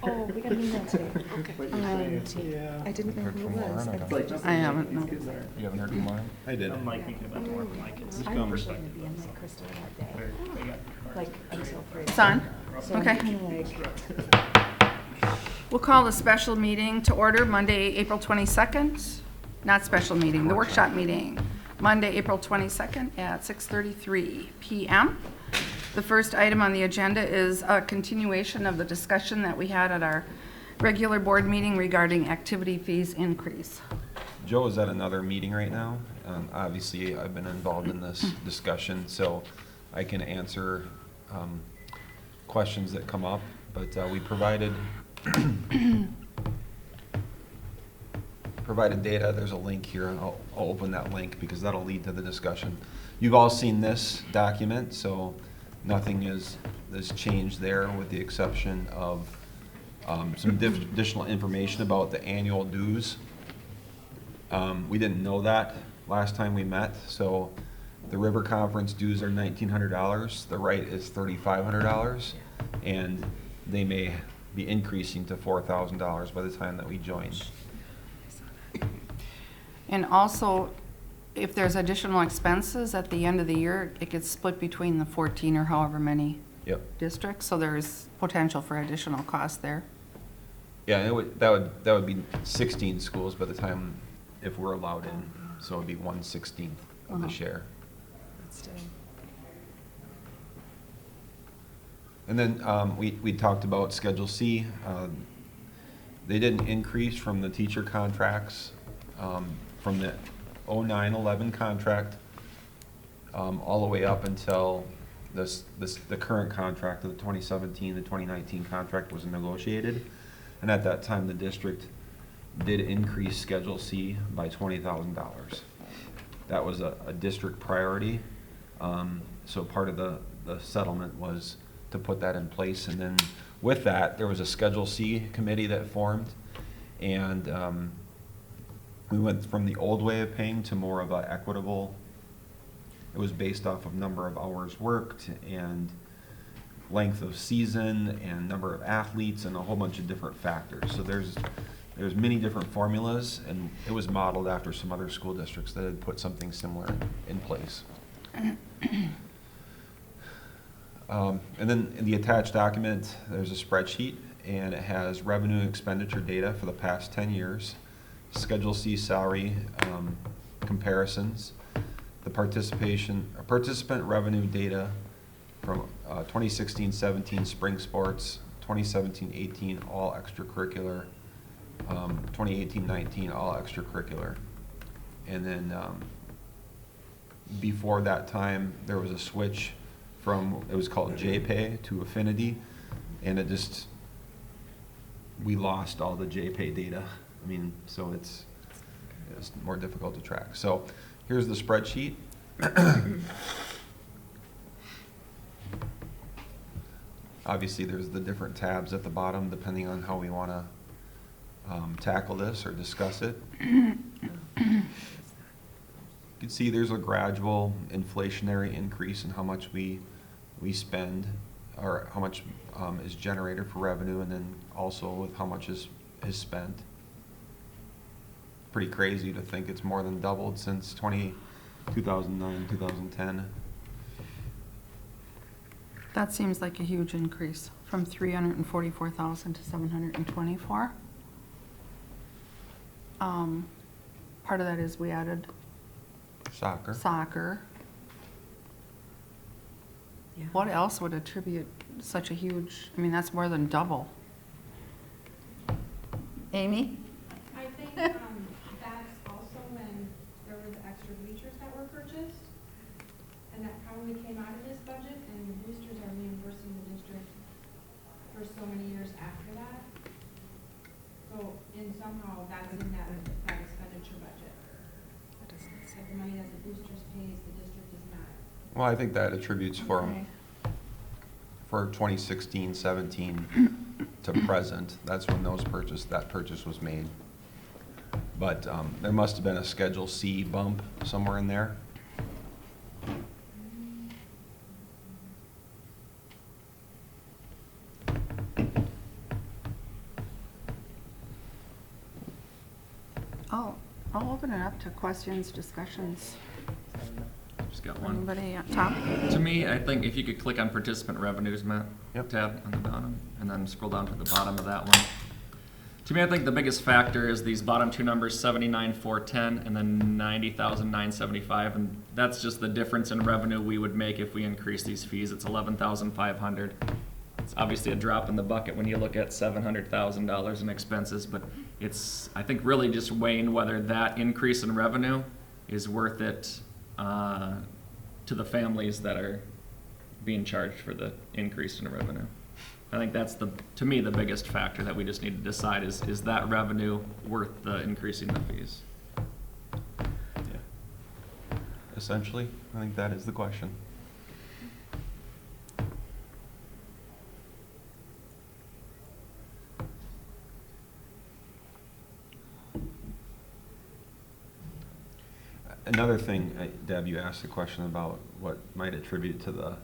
Oh, we got an email today. Okay. I didn't know who it was. I haven't, no. You haven't heard from mine? I did. I'm like thinking about tomorrow for my kids. I'm actually going to be in like Crystal that day, They got like until 3. It's on? So Okay. I'm kinda like, We'll call the special meeting to order Monday, April 22nd. Not special meeting, the workshop meeting. Monday, April 22nd at 6:33 PM. The first item on the agenda is a continuation of the discussion that we had at our regular board meeting regarding activity fees increase. Joe is at another meeting right now. Obviously, I've been involved in this discussion, so I can answer questions that come up. But we provided data. There's a link here, and I'll open that link because that'll lead to the discussion. You've all seen this document, so nothing is changed there with the exception of some additional information about the annual dues. We didn't know that last time we met, so the River Conference dues are $1,900. The right is $3,500, and they may be increasing to $4,000 by the time that we join. And also, if there's additional expenses at the end of the year, it gets split between the 14 or however many Yep. districts, so there's potential for additional cost there. Yeah, and that would be 16 schools by the time, if we're allowed in, so it'd be 1/16 of the share. And then we talked about Schedule C. They didn't increase from the teacher contracts, from the 09-11 contract all the way up until the current contract of the 2017, the 2019 contract was negotiated. And at that time, the district did increase Schedule C by $20,000. That was a district priority. So part of the settlement was to put that in place. And then with that, there was a Schedule C committee that formed. And we went from the old way of paying to more of an equitable. It was based off of number of hours worked and length of season and number of athletes and a whole bunch of different factors. So there's many different formulas, and it was modeled after some other school districts that had put something similar in place. And then in the attached document, there's a spreadsheet, and it has revenue and expenditure data for the past 10 years, Schedule C salary comparisons, the participant revenue data from 2016-17 spring sports, 2017-18 all extracurricular, 2018-19 all extracurricular. And then before that time, there was a switch from, it was called JPay to Affinity, and we lost all the JPay data. I mean, so it's more difficult to track. So here's the spreadsheet. Obviously, there's the different tabs at the bottom depending on how we want to tackle this or discuss it. You can see there's a gradual inflationary increase in how much we spend, or how much is generated for revenue, and then also with how much is spent. Pretty crazy to think it's more than doubled since 2009, 2010. That seems like a huge increase, from 344,000 to 724. Part of that is we added soccer. yeah. What else would attribute such a huge, I mean, that's more than double. Amy? I think that's also when there was extra bleachers that were purchased, and that probably came out of this budget, and the boosters are reimbursing the district for so many years after that. So, and somehow that's in that expenditure budget. Like the money that the boosters pays, the district is not. Well, I think that attributes for 2016-17 to present. That's when that purchase was made. But there must have been a Schedule C bump somewhere in there. I'll open it up to questions, discussions. Just got one. Anybody, Tom? To me, I think if you could click on participant revenues, Matt, Yep. tab on the bottom, and then scroll down to the bottom of that one. To me, I think the biggest factor is these bottom two numbers, 79,410 and then 90,975, and that's just the difference in revenue we would make if we increase these fees. It's 11,500. It's obviously a drop in the bucket when you look at $700,000 in expenses, but it's, I think, really just weighing whether that increase in revenue is worth it to the families that are being charged for the increase in revenue. I think that's to me, the biggest factor that we just need to decide is that revenue worth the increasing the fees? Yeah. Essentially, I think that is the question. Another thing, Deb, you asked a question about what might attribute to the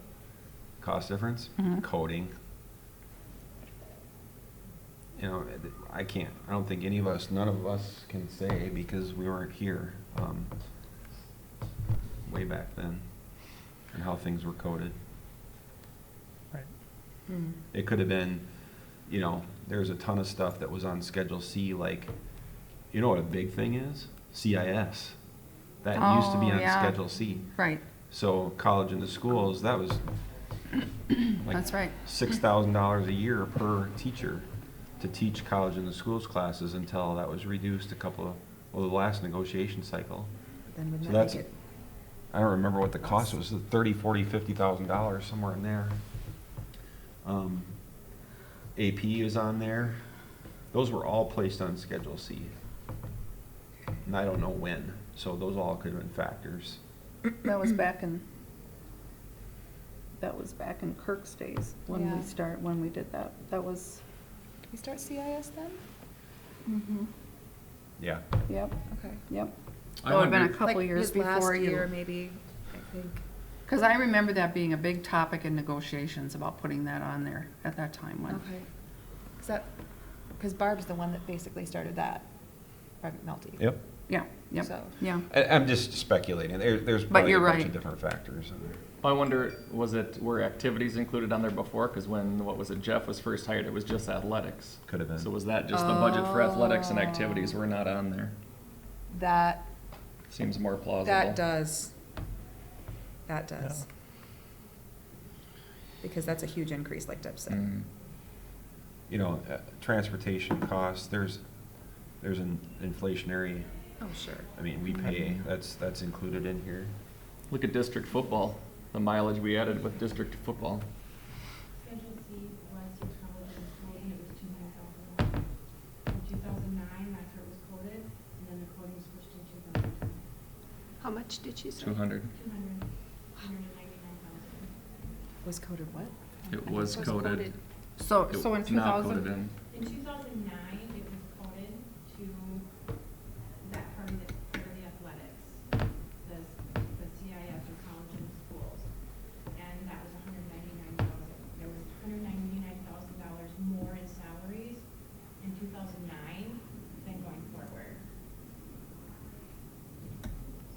cost difference. Mhm. Coding. You know, I don't think none of us can say because we weren't here way back then and how things were coded. Right. Hmm. It could have been, you know, there's a ton of stuff that was on Schedule C, like, you know what a big thing is? CIS. That used to be Oh, on yeah. Schedule C. Right, So college and the schools, that was like that's right. $6,000 a year per teacher to teach college and the schools classes until that was reduced the last negotiation cycle. Then wouldn't So that that's, make it? I don't remember what the cost was, $30,000, $40,000, $50,000, somewhere in there. AP is on there. Those were all placed on Schedule C. And I don't know when, so those all could have been factors. That was back in Kirk's days when Yeah. when we did that. That was, Did we start CIS then? mm-hmm, Yeah. yep, Okay. yep. I That would have been a wonder- couple Like years his last before year, you. maybe, I think. Because I remember that being a big topic in negotiations about putting that on there at that time when. Okay. Is that, because Barb's the one that basically started that, Barb McNulty. Yep. Yeah, yep, So- yeah. I'm just speculating. There's But probably you're a bunch right. of different factors in there. I wonder, were activities included on there before? Because when, Jeff was first hired, it was just athletics. Could have been. So was that just the budget for athletics and activities were not on there? That, Seems more plausible. that does. That does. Because that's a huge increase, like Deb said. Mhm. You know, transportation costs, there's an inflationary, Oh, sure. I mean, we pay, that's included in here. Look at district football, the mileage we added with district football. Schedule C was your college and school, and it was 200,000. In 2009, that's where it was coded, and then the coding switched in 2010. How much did she say? 200. 299,000. Was coded what? It was Was coded. coded. So in It's not 2000. coded in. In 2009, it was coded to that part of the athletics, the CIS or college and schools, and that was 199,000. There was $199,000 more in salaries in 2009 than going forward.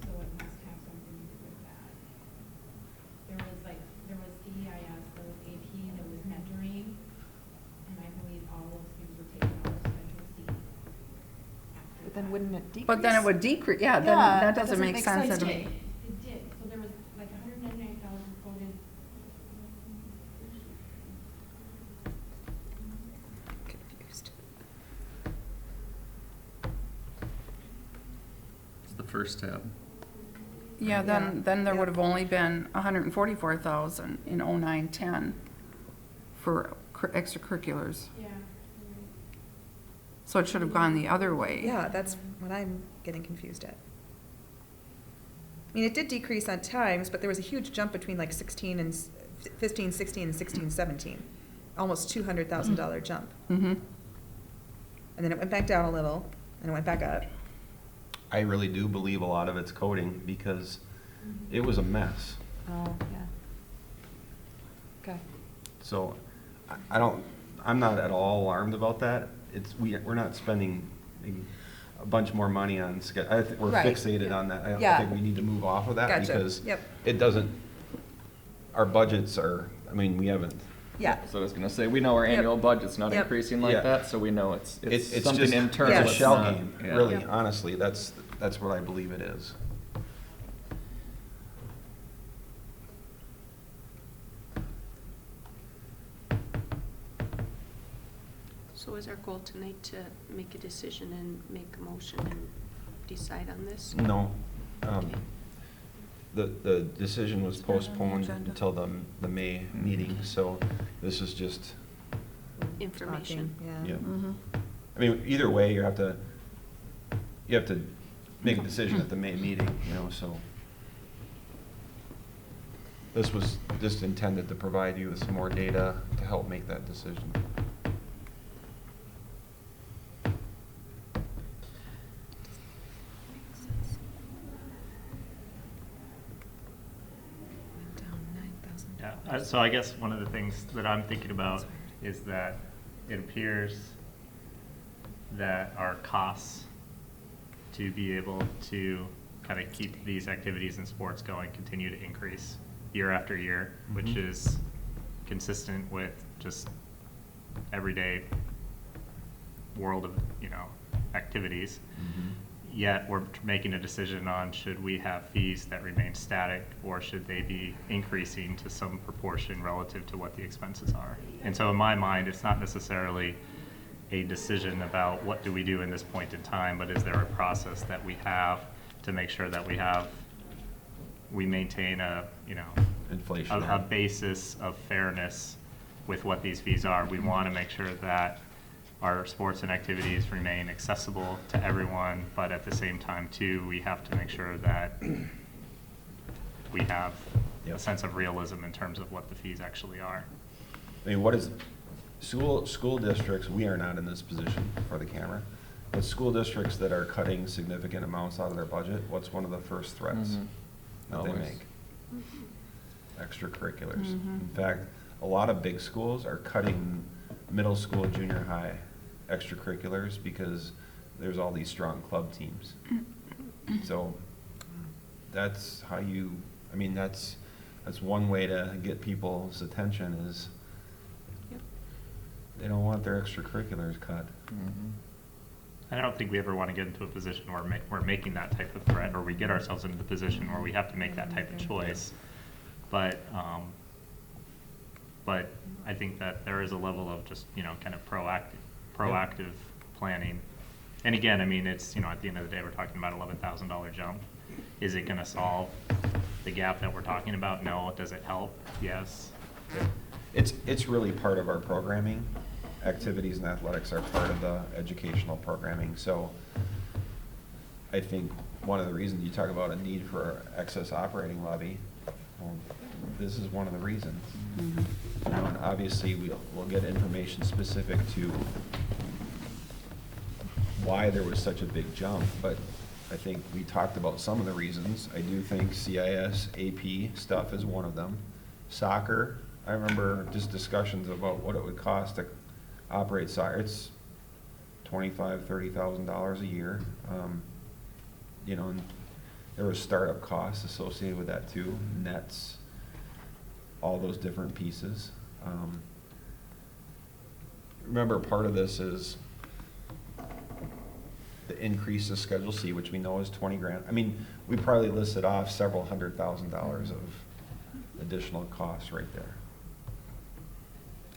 So it must have something to do with that. There was CEIS, there was AP, there was mentoring, and I believe all those things were taken out of Schedule C. after But then that. wouldn't it decrease? But then it would decrease, yeah, then Yeah, that that doesn't make sense. It at all. did, it did, so there was like 199,000 quoted. Confused. It's the first tab. Yeah, then there Yeah. would have only been 144,000 in 09-10 for extracurriculars. Yeah. So it should have gone the other way. Yeah, that's what I'm getting confused at. I mean, it did decrease on times, but there was a huge jump between like 15, 16, and 16, 17. Almost $200,000 jump. Mm-hmm. And then it went back down a little, and it went back up. I really do believe a lot of it's coding because it was a mess. Oh, yeah. Okay. So I'm not at all alarmed about that. We're not spending a bunch more money on we're Right. fixated on that. I Yeah. think we need to move off of that Gotcha. because Yep. it doesn't, our budgets are, I mean, we haven't, Yeah, So I was gonna say, we know our Yep. annual budget's not Yep. increasing like Yeah. that, so we know it's it's something just, internal. Yes. it's a shell game, yeah. really, Yeah. honestly, that's what I believe it is. So is our goal tonight to make a decision and make a motion and decide on this? No, Okay. the decision was It's not on the postponed agenda. until the May meeting, so this is just, Information. talking, yeah. yeah. Mhm. I mean, either way, you have to make a decision at the May meeting, you know, so. This was just intended to provide you with some more data to help make that decision. Down $9,000. Yeah, so I guess one of the things that I'm thinking about is that it appears that our costs to be able to kind of keep these activities and sports going continue to increase year after year, which Mhm. is consistent with just everyday world of, activities. Yet we're making a decision on should we have fees that remain static or should they be increasing to some proportion relative to what the expenses are. And so in my mind, it's not necessarily a decision about what do we do in this point in time, but is there a process that we have to make sure that we maintain a Inflation. basis of fairness with what these fees are. We want to make sure that our sports and activities remain accessible to everyone, but at the same time too, we have to make sure that we have Yep. a sense of realism in terms of what the fees actually are. I mean, what is, school districts, we are not in this position for the camera, but school districts that are cutting significant amounts out of their budget, what's one of the first threats Mhm. that they Always. make? Extracurriculars. Mhm. In fact, a lot of big schools are cutting middle school, junior high extracurriculars because there's all these strong club teams. So that's how that's one way to get people's attention is Yep. they don't want their extracurriculars cut. Mhm. I don't think we ever want to get into a position where we're making that type of threat, or we get ourselves into the position where we have to make that type of choice. But I think that there is a level of just, kind of proactive planning. And again, I mean, it's, at the end of the day, we're talking about $11,000 jump. Is it gonna solve the gap that we're talking about? No. Does it help? Yes. It's really part of our programming. Activities and athletics are part of the educational programming, so I think one of the reasons you talk about a need for excess operating levy, well, this is one of the reasons. Mhm. And obviously, we'll get information specific to why there was such a big jump, but I think we talked about some of the reasons. I do think CIS, AP stuff is one of them. Soccer, I remember just discussions about what it would cost to operate soccer. It's $25,000, $30,000 a year. And there was startup costs associated with that too, nets, all those different pieces. Remember, part of this is the increase of Schedule C, which we know is 20 grand. I mean, we probably listed off several $100,000 of additional costs right there.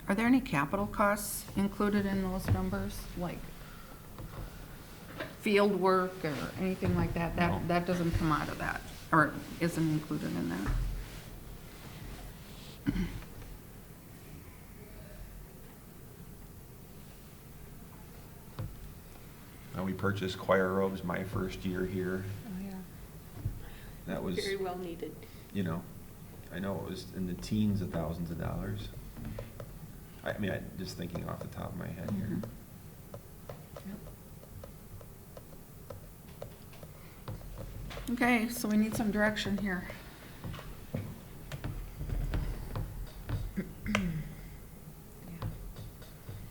Are there any capital costs included in those numbers, like field work or anything like that? No. That doesn't come out of that, or isn't included in that? We purchased choir robes my first year here. Oh, yeah. That was, Very well needed. I know it was in the teens of thousands of dollars. I mean, just thinking off the top of my head here. Mhm. Okay, so we need some direction here.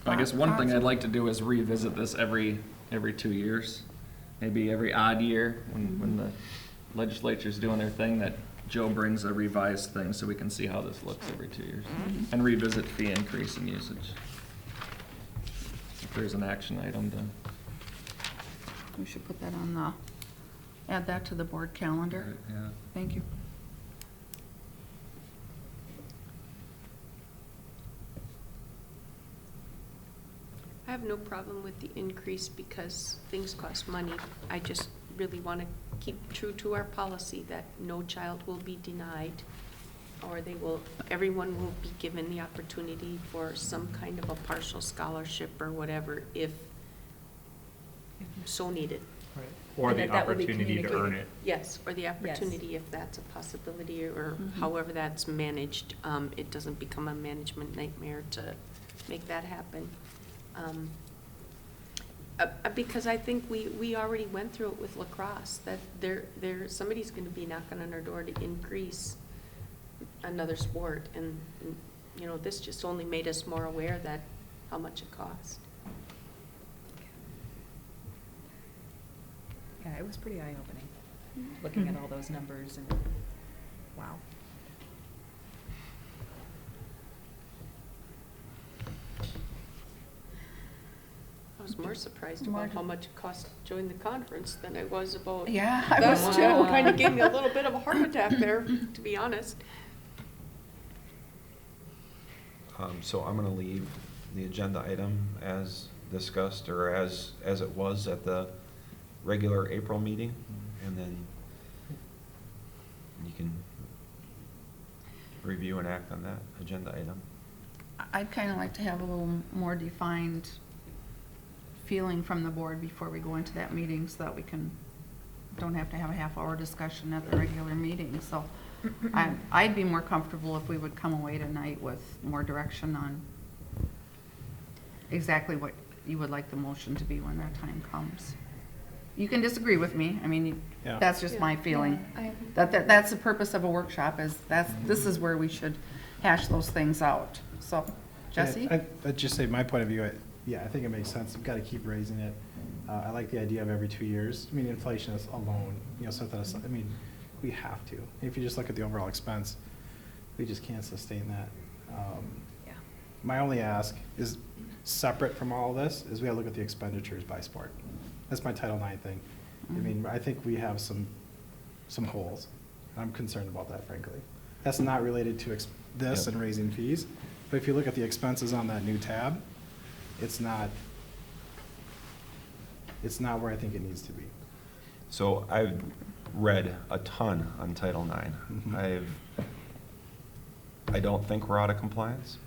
I guess one thing Thoughts? I'd like to do is revisit this every 2 years. maybe every odd year when the legislature's doing their thing, that Joe brings a revised thing so we can see how this looks every 2 years. And revisit fee increase and usage. If there's an action item to. We should put that on the, add that to the board calendar. Yeah. Thank you. I have no problem with the increase because things cost money. I just really want to keep true to our policy that no child will be denied, or everyone will be given the opportunity for some kind of a partial scholarship or whatever if so needed. Or And the that would be opportunity to earn communicated. it. Yes, or the opportunity if that's a possibility, or Mhm. however that's managed. It doesn't become a management nightmare to make that happen. Because I think we already went through it with lacrosse, that somebody's gonna be knocking on our door to increase another sport, and, you know, this just only made us more aware that, how much it cost. Yeah, it was pretty eye-opening, looking at all those numbers and, wow. I was more surprised More about to- how much it cost to join the conference than I was about. Yeah, I that was one. too. Kind of gave me a little bit of a heart attack there, to be honest. So I'm gonna leave the agenda item as discussed, or as it was at the regular April meeting, and then you can review and act on that agenda item. I'd kind of like to have a little more defined feeling from the board before we go into that meeting, so that we don't have to have a half-hour discussion at the regular meeting. So I'd be more comfortable if we would come away tonight with more direction on exactly what you would like the motion to be when that time comes. You can disagree with me, I mean, Yeah. that's just my feeling. That's the purpose of a workshop, this is where we should hash those things out. So, Jesse? Yeah, I'd just say my point of view, I think it makes sense. We've got to keep raising it. I like the idea of every 2 years. I mean, inflation is alone, something, I mean, we have to. If you just look at the overall expense, we just can't sustain that. Yeah. My only ask is, separate from all of this, is we gotta look at the expenditures by sport. That's my Title IX thing. I mean, I think we have some holes. I'm concerned about that, frankly. That's not related to this Yep. and raising fees, but if you look at the expenses on that new tab, it's not where I think it needs to be. So I've read a ton on Title IX. Mhm. I don't think we're out of compliance.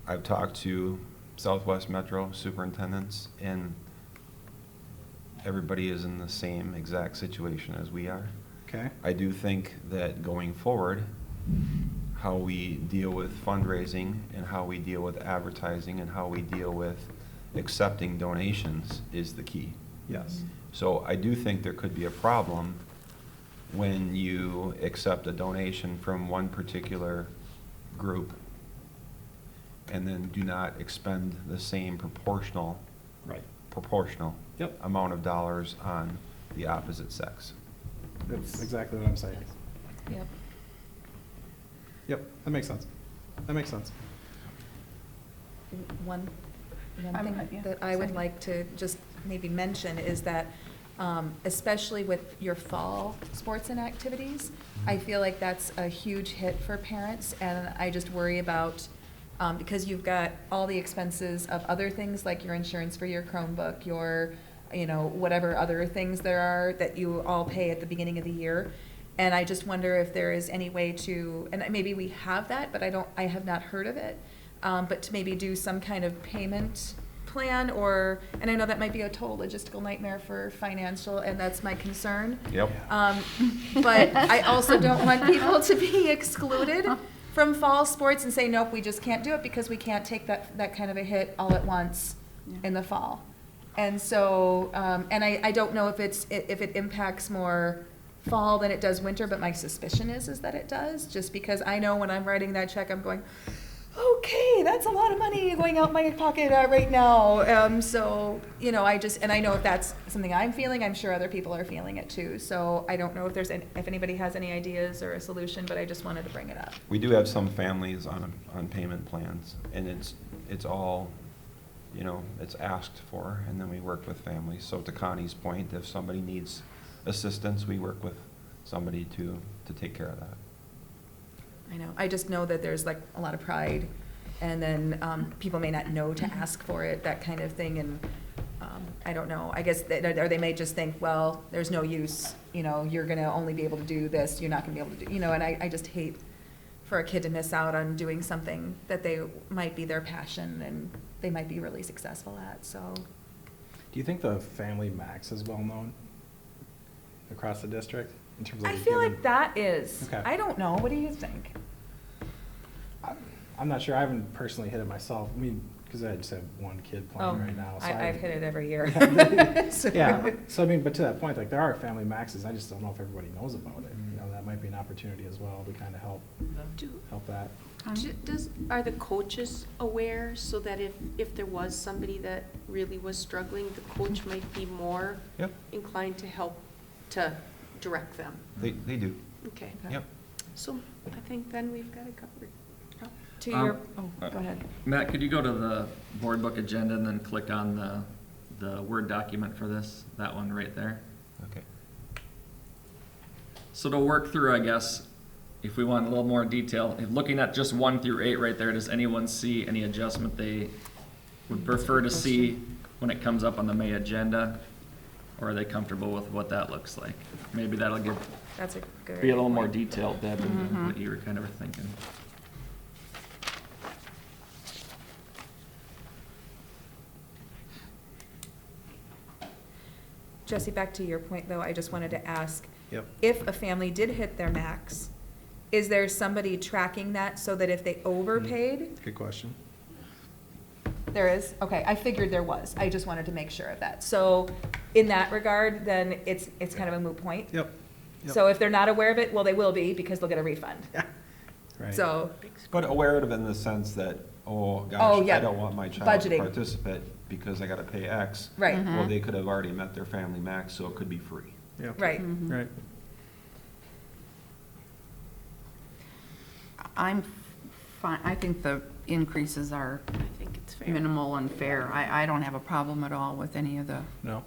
I've talked to Southwest Metro superintendents, and everybody is in the same exact situation as we are. Okay? I do think that going forward, how we deal with fundraising and how we deal with advertising and how we deal with accepting donations is the key. Yes. So I do think there could be a problem when you accept a donation from one particular group and then do not expend the same proportional Right. Yep. amount of dollars on the opposite sex. That's exactly what I'm saying. Yep. Yep, that makes sense. That makes sense. One Yeah. thing that I would Second. like to just maybe mention is that, especially with your fall sports and activities, I feel like that's a huge hit for parents, and I just worry about, because you've got all the expenses of other things, like your insurance for your Chromebook, your, whatever other things there are that you all pay at the beginning of the year. And I just wonder if there is any way to, and maybe we have that, but I have not heard of it, but to maybe do some kind of payment plan, and I know that might be a total logistical nightmare for financial, and that's my concern. Yep. But I also don't want people to be excluded from fall sports and say, nope, we just can't do it because we can't take that kind of a hit all at once in the fall. And so, and I don't know if it impacts more fall than it does winter, but my suspicion is that it does, just because I know when I'm writing that check, I'm going, oh okay, that's a lot of money going out my pocket right now. So, you know, and I know if that's something I'm feeling, I'm sure other people are feeling it too. So I don't know if if anybody has any ideas or a solution, but I just wanted to bring it up. We do have some families on payment plans, and it's all, you know, it's asked for, and then we work with families. So to Connie's point, if somebody needs assistance, we work with somebody to take care of that. I know. I just know that there's like a lot of pride, and then people may not know to ask for it, that kind of thing. And I don't know. I guess or they may just think, well, there's no use. You know, you're going to only be able to do this. You're not going to be able to do. You know, and I just hate for a kid to miss out on doing something that they might be their passion and they might be really successful at. So. Do you think the Family Max is well known across the district in terms of? I feel like that is. Okay. I don't know. What do you think? I'm not sure. I haven't personally hit it myself. I mean, because I just have one kid playing right now. So I've hit it every year. So. Yeah. So I mean, but to that point, like there are Family Maxes. I just don't know if everybody knows about it. You know, that might be an opportunity as well to kind of help that. Are the coaches aware so that if there was somebody that really was struggling, the coach might be more Yep. inclined to help to direct them? They do. Okay. Yep. So I think then we've got it covered. To your, go ahead. Matt, could you go to the board book agenda and then click on the Word document for this? That one right there. Okay. So to work through, I guess, if we want a little more detail, if looking at just 1 through 8 right there, does anyone see any adjustment they would prefer to see when it comes up on the May agenda? Or are they comfortable with what that looks like? Maybe that'll That's a good. be a little more detailed, Deb, than what you were kind of thinking. Jesse, back to your point though, I just wanted to ask, Yep. if a family did hit their max, is there somebody tracking that so that if they overpaid? Good question. There is? Okay, I figured there was. I just wanted to make sure of that. So in that regard, then it's kind of a moot point. Yep. So if they're not aware of it, well, they will be because they'll get a refund. Yeah. Right. So, But aware of it in the sense that, oh Oh, gosh, yeah. I don't want my child to Budgeting. participate because I gotta pay X. right, Well, they could have already met their Family Max, so it could be free. Yep. right. Right. I'm fine, I think the increases are I think it's fair. minimal and fair. I don't have a problem at all with any of the No.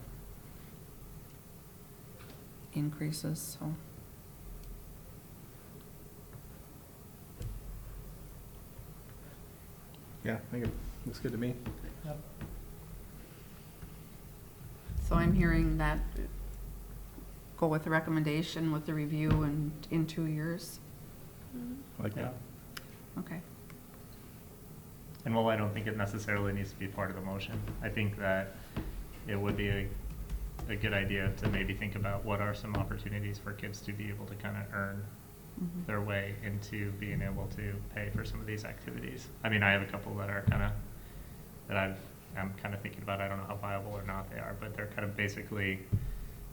increases, so. Yeah, I think it looks good to me. So I'm hearing that go with the recommendation with the review and in 2 years. Like Yeah. that. Okay. And while I don't think it necessarily needs to be part of the motion, I think that it would be a good idea to maybe think about what are some opportunities for kids to be able to kind of earn their way into being able to pay for some of these activities. I mean, I have a couple that are kind of, I'm kind of thinking about, I don't know how viable or not they are, but they're kind of basically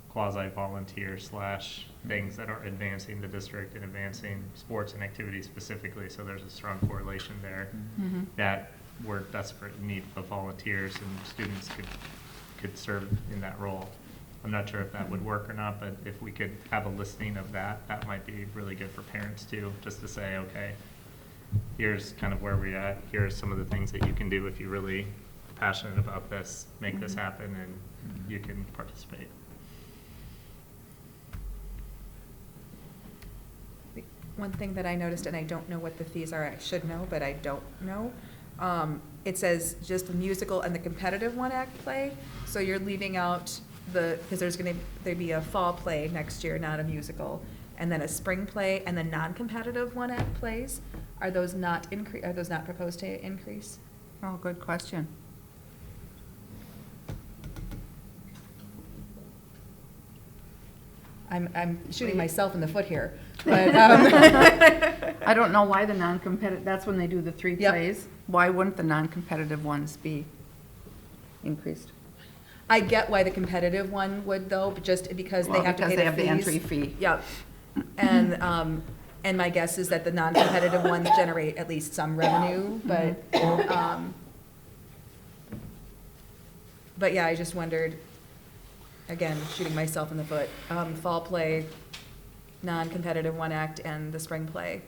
quasi-volunteer / things that are advancing the district and advancing sports and activities specifically, so there's a strong correlation there that we're desperate in need of volunteers and students could serve in that role. I'm not sure if that would work or not, but if we could have a listing of that, that might be really good for parents too, just to say, okay, here's kind of where we're at, here's some of the things that you can do if you're really passionate about this, make this happen, and you can participate. One thing that I noticed, and I don't know what the fees are, I should know, but I don't know. It says just the musical and the competitive one-act play, so you're leaving out because there'd be a fall play next year, not a musical, and then a spring play, and then non-competitive one-act plays. Are those not proposed to increase? Oh, good question. I'm shooting myself in the foot here, but, I don't know why the non-competitive, that's when they do the 3 Yep. plays. Why wouldn't the non-competitive ones be increased? I get why the competitive one would though, but just because they Well, have to pay because the they have the fees. entry fee. Yep. And my guess is that the non-competitive ones generate at least some revenue, but yeah, I just wondered, again, shooting myself in the foot, fall play, non-competitive one act, and the spring play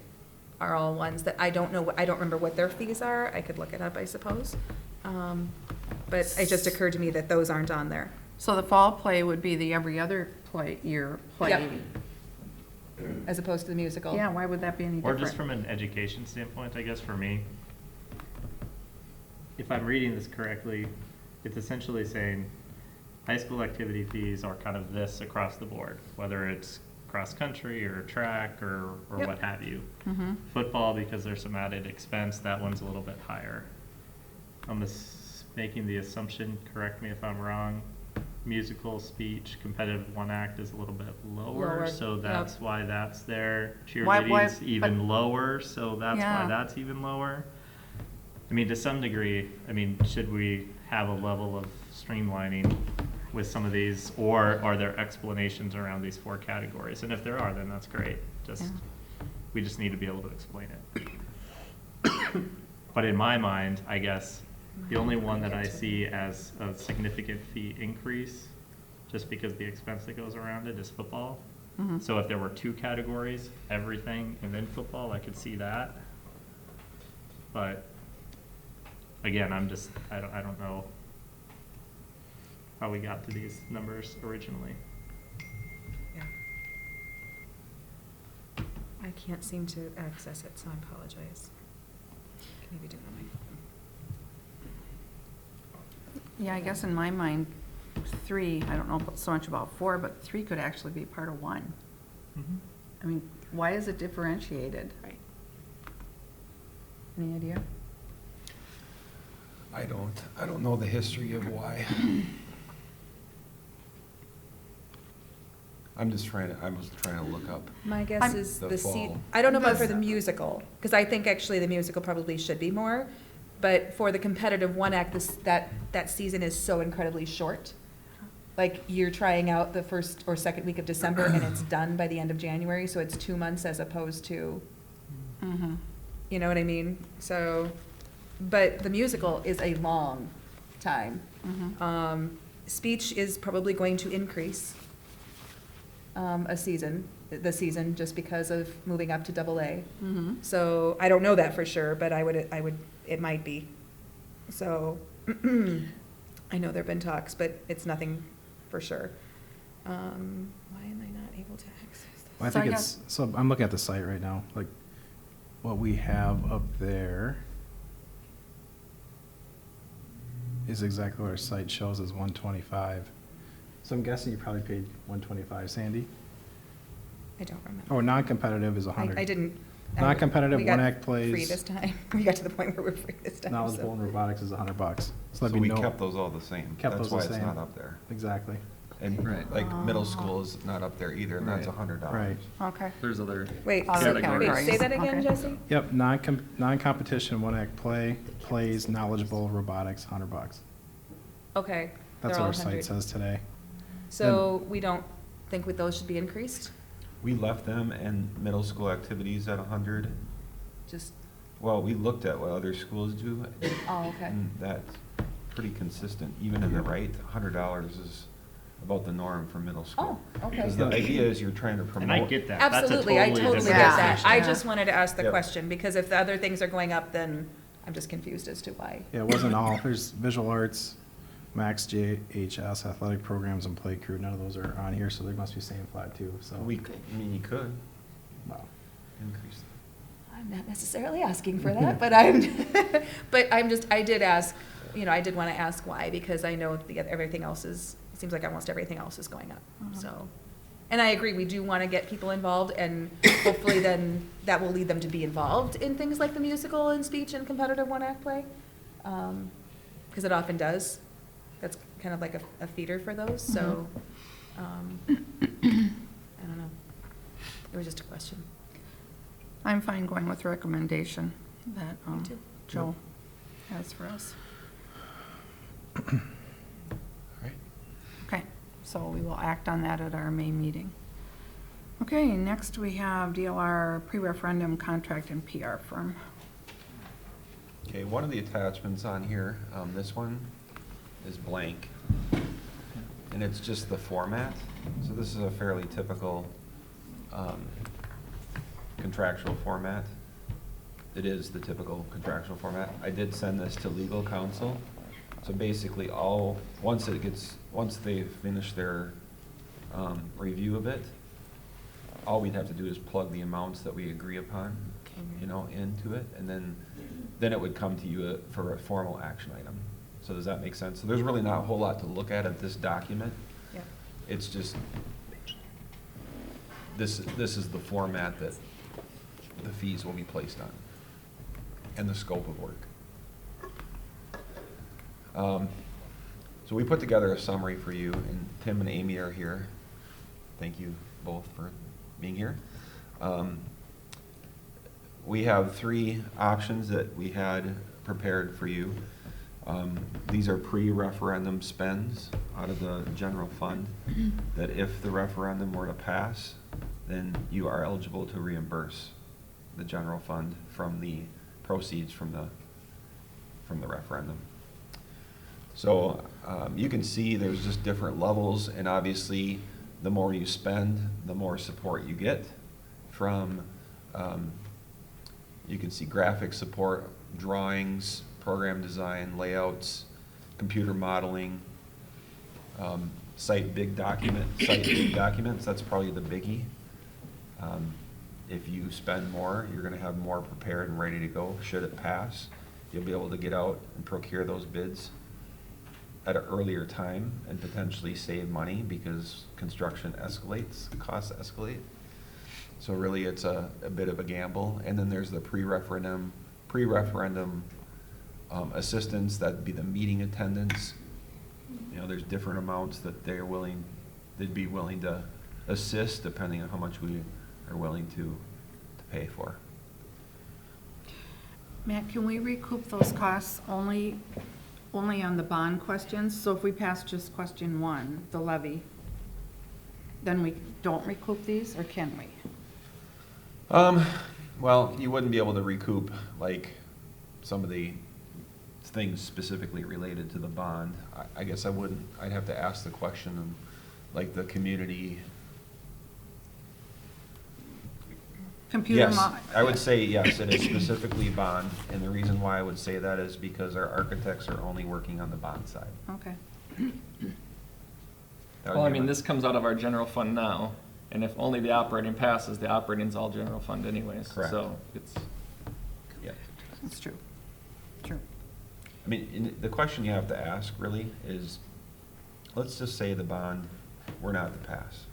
are all ones that I don't know, I don't remember what their fees are. I could look it up, I suppose. But it just occurred to me that those aren't on there. So the fall play would be the every other year play. Yep. As opposed to the musical. Yeah, why would that be any Or different? just from an education standpoint, I guess, for me, if I'm reading this correctly, it's essentially saying high school activity fees are kind of this across the board, whether it's cross-country or track or Yep. what have you. Mm-hmm. Football, because there's some added expense, that one's a little bit higher. I'm making the assumption, correct me if I'm wrong, musical, speech, competitive one act is a little bit lower, Lower, so yep. that's why that's there. Why- Cheerleading's but- even lower, so that's Yeah. why that's even lower. I mean, to some degree, I mean, should we have a level of streamlining with some of these, or are there explanations around these 4 categories? And if there are, then that's great. We just need to be able to explain it. But in my mind, I guess, the only one that I see as a significant fee increase, just because the expense that goes around it, is football. Mhm. So if there were 2 categories, everything and then football, I could see that. But again, I don't know how we got to these numbers originally. Yeah. I can't seem to access it, so I apologize. Can maybe do it on my phone. Yeah, I guess in my mind, 3, I don't know so much about 4, but 3 could actually be part of 1. I mean, why is it differentiated? Right. Any idea? I don't know the history of why. I was trying to look up. My guess I'm- is The the seat, fall. I don't know about for Does- the musical, because I think actually the musical probably should be more, but for the competitive one act, that season is so incredibly short. Like, you're trying out the first or second week of December, and it's done by the end of January, so it's 2 months as opposed to, Mm-hmm. you know what I mean? So, but the musical is a long time. Mm-hmm. Speech is probably going to increase the season, just because of moving up to AA. Mm-hmm. So I don't know that for sure, but it might be. So I know there've been talks, but it's nothing for sure. Why am I not able to access this? I So I think guess- so I'm looking at the site right now, like, what we have up there is exactly what our site shows as 125. So I'm guessing you probably paid 125, Sandy? I don't remember. Oh, non-competitive is I 100. didn't. Non-competitive we got one-act plays. Free this time. We got to the point where we're free this time. Knowledgeable in so. robotics is $100. So So that'd be we no. kept those all the same. Kept That's those the why it's same. not up there. Exactly. And Right. like middle school is not up there either, and that's Right. $100. Right. Okay. There's other Wait, Other wait, categories. say that again, Okay. Jesse? Yep, non-competition one-act plays, knowledgeable robotics, $100. Okay. That's they're what all our site 100. says today. So we don't think with those should be increased? We left them and middle school activities at 100. Just, Well, we looked at what other schools do, oh, okay. and that's pretty consistent. Even in the right, $100 is about the norm for middle school. Oh, okay. Because the idea is you're trying to promote. And I get that. That's a Absolutely, I totally get different that. discussion. I Yeah. just wanted to ask the Yep. question, because if the other things are going up, then I'm just confused as to why. Yeah, it wasn't all, there's visual arts, Max JHS, athletic programs, and play crew. None of those are on here, so they must be staying flat too, so. You could Wow. increase. I'm not necessarily asking for that, but I did ask, I did want to ask why, because I know everything else it seems like almost everything else is going up, so. And I agree, we do want to get people involved, and hopefully then that will lead them to be involved in things like the musical and speech and competitive one-act play. Because it often does. That's kind of like a feeder for those, so, I don't know. It was just a question. I'm fine going with the recommendation that Me too. Joe has for us. Right. Okay, so we will act on that at our May meeting. Okay, next we have DLR pre-referendum contract and PR firm. Okay, one of the attachments on here, this one is blank. And it's just the format. So this is a fairly typical contractual format. It is the typical contractual format. I did send this to legal counsel. So basically once they finish their review of it, all we'd have to do is plug the amounts that we agree upon, into it, and then it would come to you for a formal action item. So does that make sense? So there's really not a whole lot to look at this document. Yeah. It's just, this is the format that the fees will be placed on, and the scope of work. So we put together a summary for you, and Tim and Amy are here. Thank you both for being here. We have 3 options that we had prepared for you. These are pre-referendum spends out of the general fund, that if the referendum were to pass, then you are eligible to reimburse the general fund from the proceeds from the referendum. So you can see there's just different levels, and obviously the more you spend, the more support you get from, you can see graphic support, drawings, program design, layouts, computer modeling, cite big documents, that's probably the biggie. If you spend more, you're gonna have more prepared and ready to go. Should it pass, you'll be able to get out and procure those bids at an earlier time and potentially save money because construction escalates, costs escalate. So really it's a bit of a gamble. And then there's the pre-referendum assistance, that'd be the meeting attendance. There's different amounts that they'd be willing to assist depending on how much we are willing to pay for. Matt, can we recoup those costs only on the bond questions? So if we pass just question 1, the levy, then we don't recoup these, or can we? Well, you wouldn't be able to recoup like some of the things specifically related to the bond. I guess I wouldn't. I'd have to ask the question of like the community. Yes, I would say yes, it is specifically bond, and the reason why I would say that is because our architects are only working on the bond side. Okay. Well, I mean, this comes out of our general fund now, and if only the operating passes, the operating's all general fund anyways. Correct. So it's, Yeah. That's true. True. I mean, the question you have to ask really is, let's just say the bond were not to pass.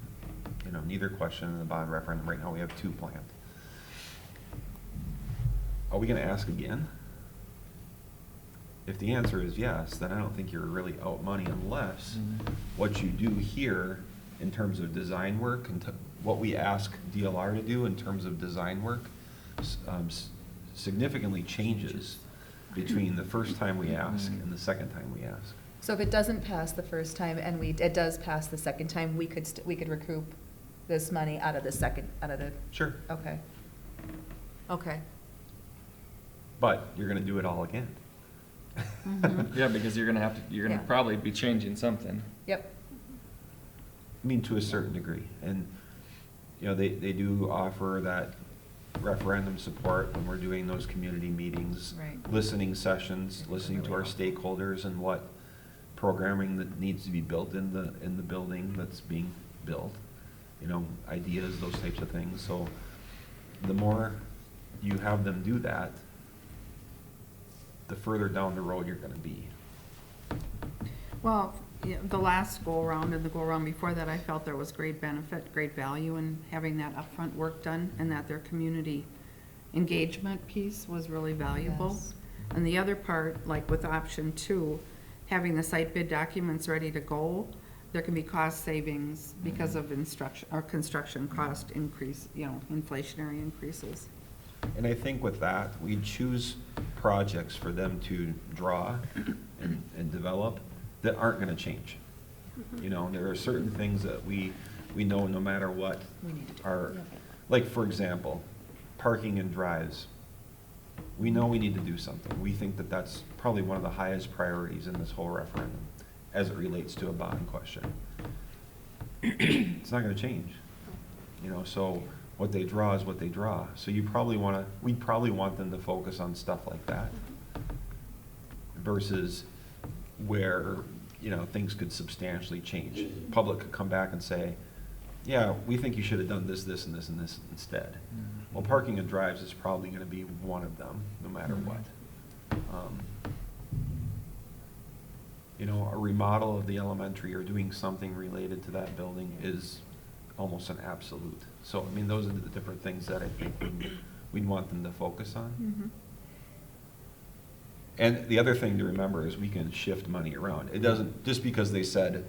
Neither question in the bond referendum. Right now we have 2 planned. Are we going to ask again? If the answer is yes, then I don't think you're really out money unless what you do here in terms of design work and what we ask DLR to do in terms of design work significantly changes between the first time we ask and the second time we ask. So if it doesn't pass the first time and it does pass the second time, we could recoup this money out of the Sure. okay. Okay. But you're going to do it all again. yeah, because you're gonna Yeah. probably be changing something. Yep. I mean, to a certain degree. And, they do offer that referendum support when we're doing those community meetings. Right. Listening sessions, listening to our stakeholders and what programming that needs to be built in the building that's being built. Ideas, those types of things. So the more you have them do that, the further down the road you're gonna be. Well, the last go-around and the go-around before that, I felt there was great benefit, great value in having that upfront work done, and that their community engagement piece was really valuable. Yes. And the other part, like with option 2, having the site bid documents ready to go, there can be cost savings because of construction cost increase, inflationary increases. And I think with that, we choose projects for them to draw and develop that aren't gonna change. There are certain things that we we know no matter what, We need to do it. our, Yeah. like, for example, parking and drives. We know we need to do something. We think that that's probably one of the highest priorities in this whole referendum as it relates to a bond question. It's not gonna change, you know, so what they draw is what they draw. So you probably wanna, we'd probably want them to focus on stuff like that versus where, you know, things could substantially change. Public could come back and say, yeah, we think you should have done this, this, and this, and this instead. Well, parking and drives is probably gonna be one of them, no matter what. You know, a remodel of the elementary or doing something related to that building is almost an absolute. So, I mean, those are the different things that I think we'd want them to focus on. Mhm. And the other thing to remember is we can shift money around. It doesn't, just because they said,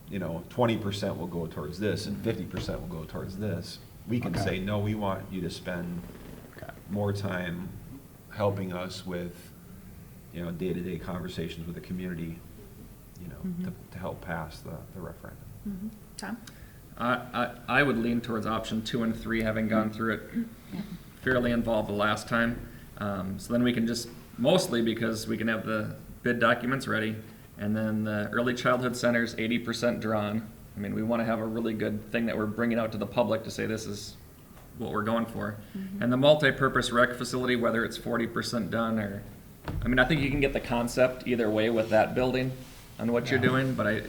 you know, 20% will go towards this and 50% will go towards this, we can Okay. say, no, we want you to spend Okay. more time helping us with, you know, day-to-day conversations with the community, you know, to help pass the referendum. Mhm. Tom? I would lean towards option 2 and 3, having gone through it fairly involved the last time. So then we can just, mostly because we can have the bid documents ready, and then the early childhood center's 80% drawn. I mean, we want to have a really good thing that we're bringing out to the public to say this is what we're going for. And the multi-purpose rec facility, whether it's 40% done or, I mean, I think you can get the concept either way with that building on what you're doing, but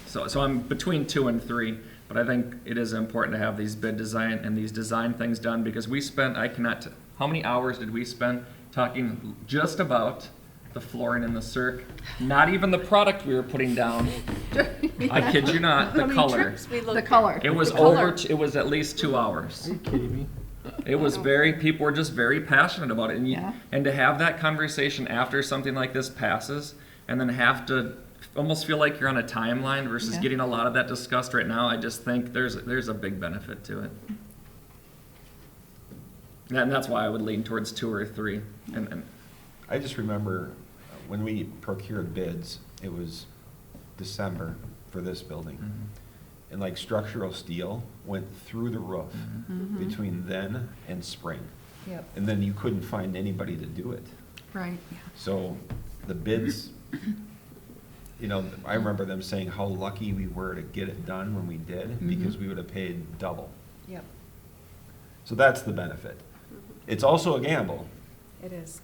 so I'm between 2 and 3, but I think it is important to have these bid design and these design things done, because we spent, how many hours did we spend talking just about the flooring in the circ? Not even the product we were putting down. I kid you not, the How many color. trips we looked The at? color. It was The color. it was at least 2 hours. Are you kidding me? It was people were just very passionate about it. Yeah. And to have that conversation after something like this passes, and then have to almost feel like you're on a timeline versus Yeah. getting a lot of that discussed right now, I just think there's a big benefit to it. And that's why I would lean towards 2 or 3. And I just remember when we procured bids, it was December for this building. And like structural steel went through the roof between then and spring. Yep. And then you couldn't find anybody to do it. Right, yeah. So the bids, you know, I remember them saying how lucky we were to get it done when we did, because we would have paid double. Yep, So that's the benefit. It's also a gamble. it is.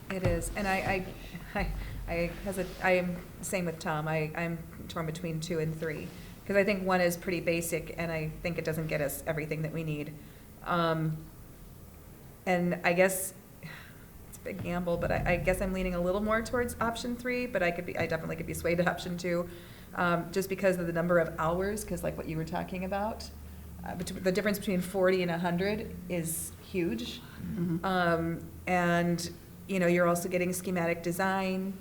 It is, and I am same with Tom. I'm torn between 2 and 3, because I think 1 is pretty basic, and I think it doesn't get us everything that we need. And I guess, it's a big gamble, but I guess I'm leaning a little more towards option 3, but I definitely could be swayed to option 2, just because of the number of hours, because like what you were talking about, the difference between 40 and 100 is huge. And, you know, you're also getting schematic design,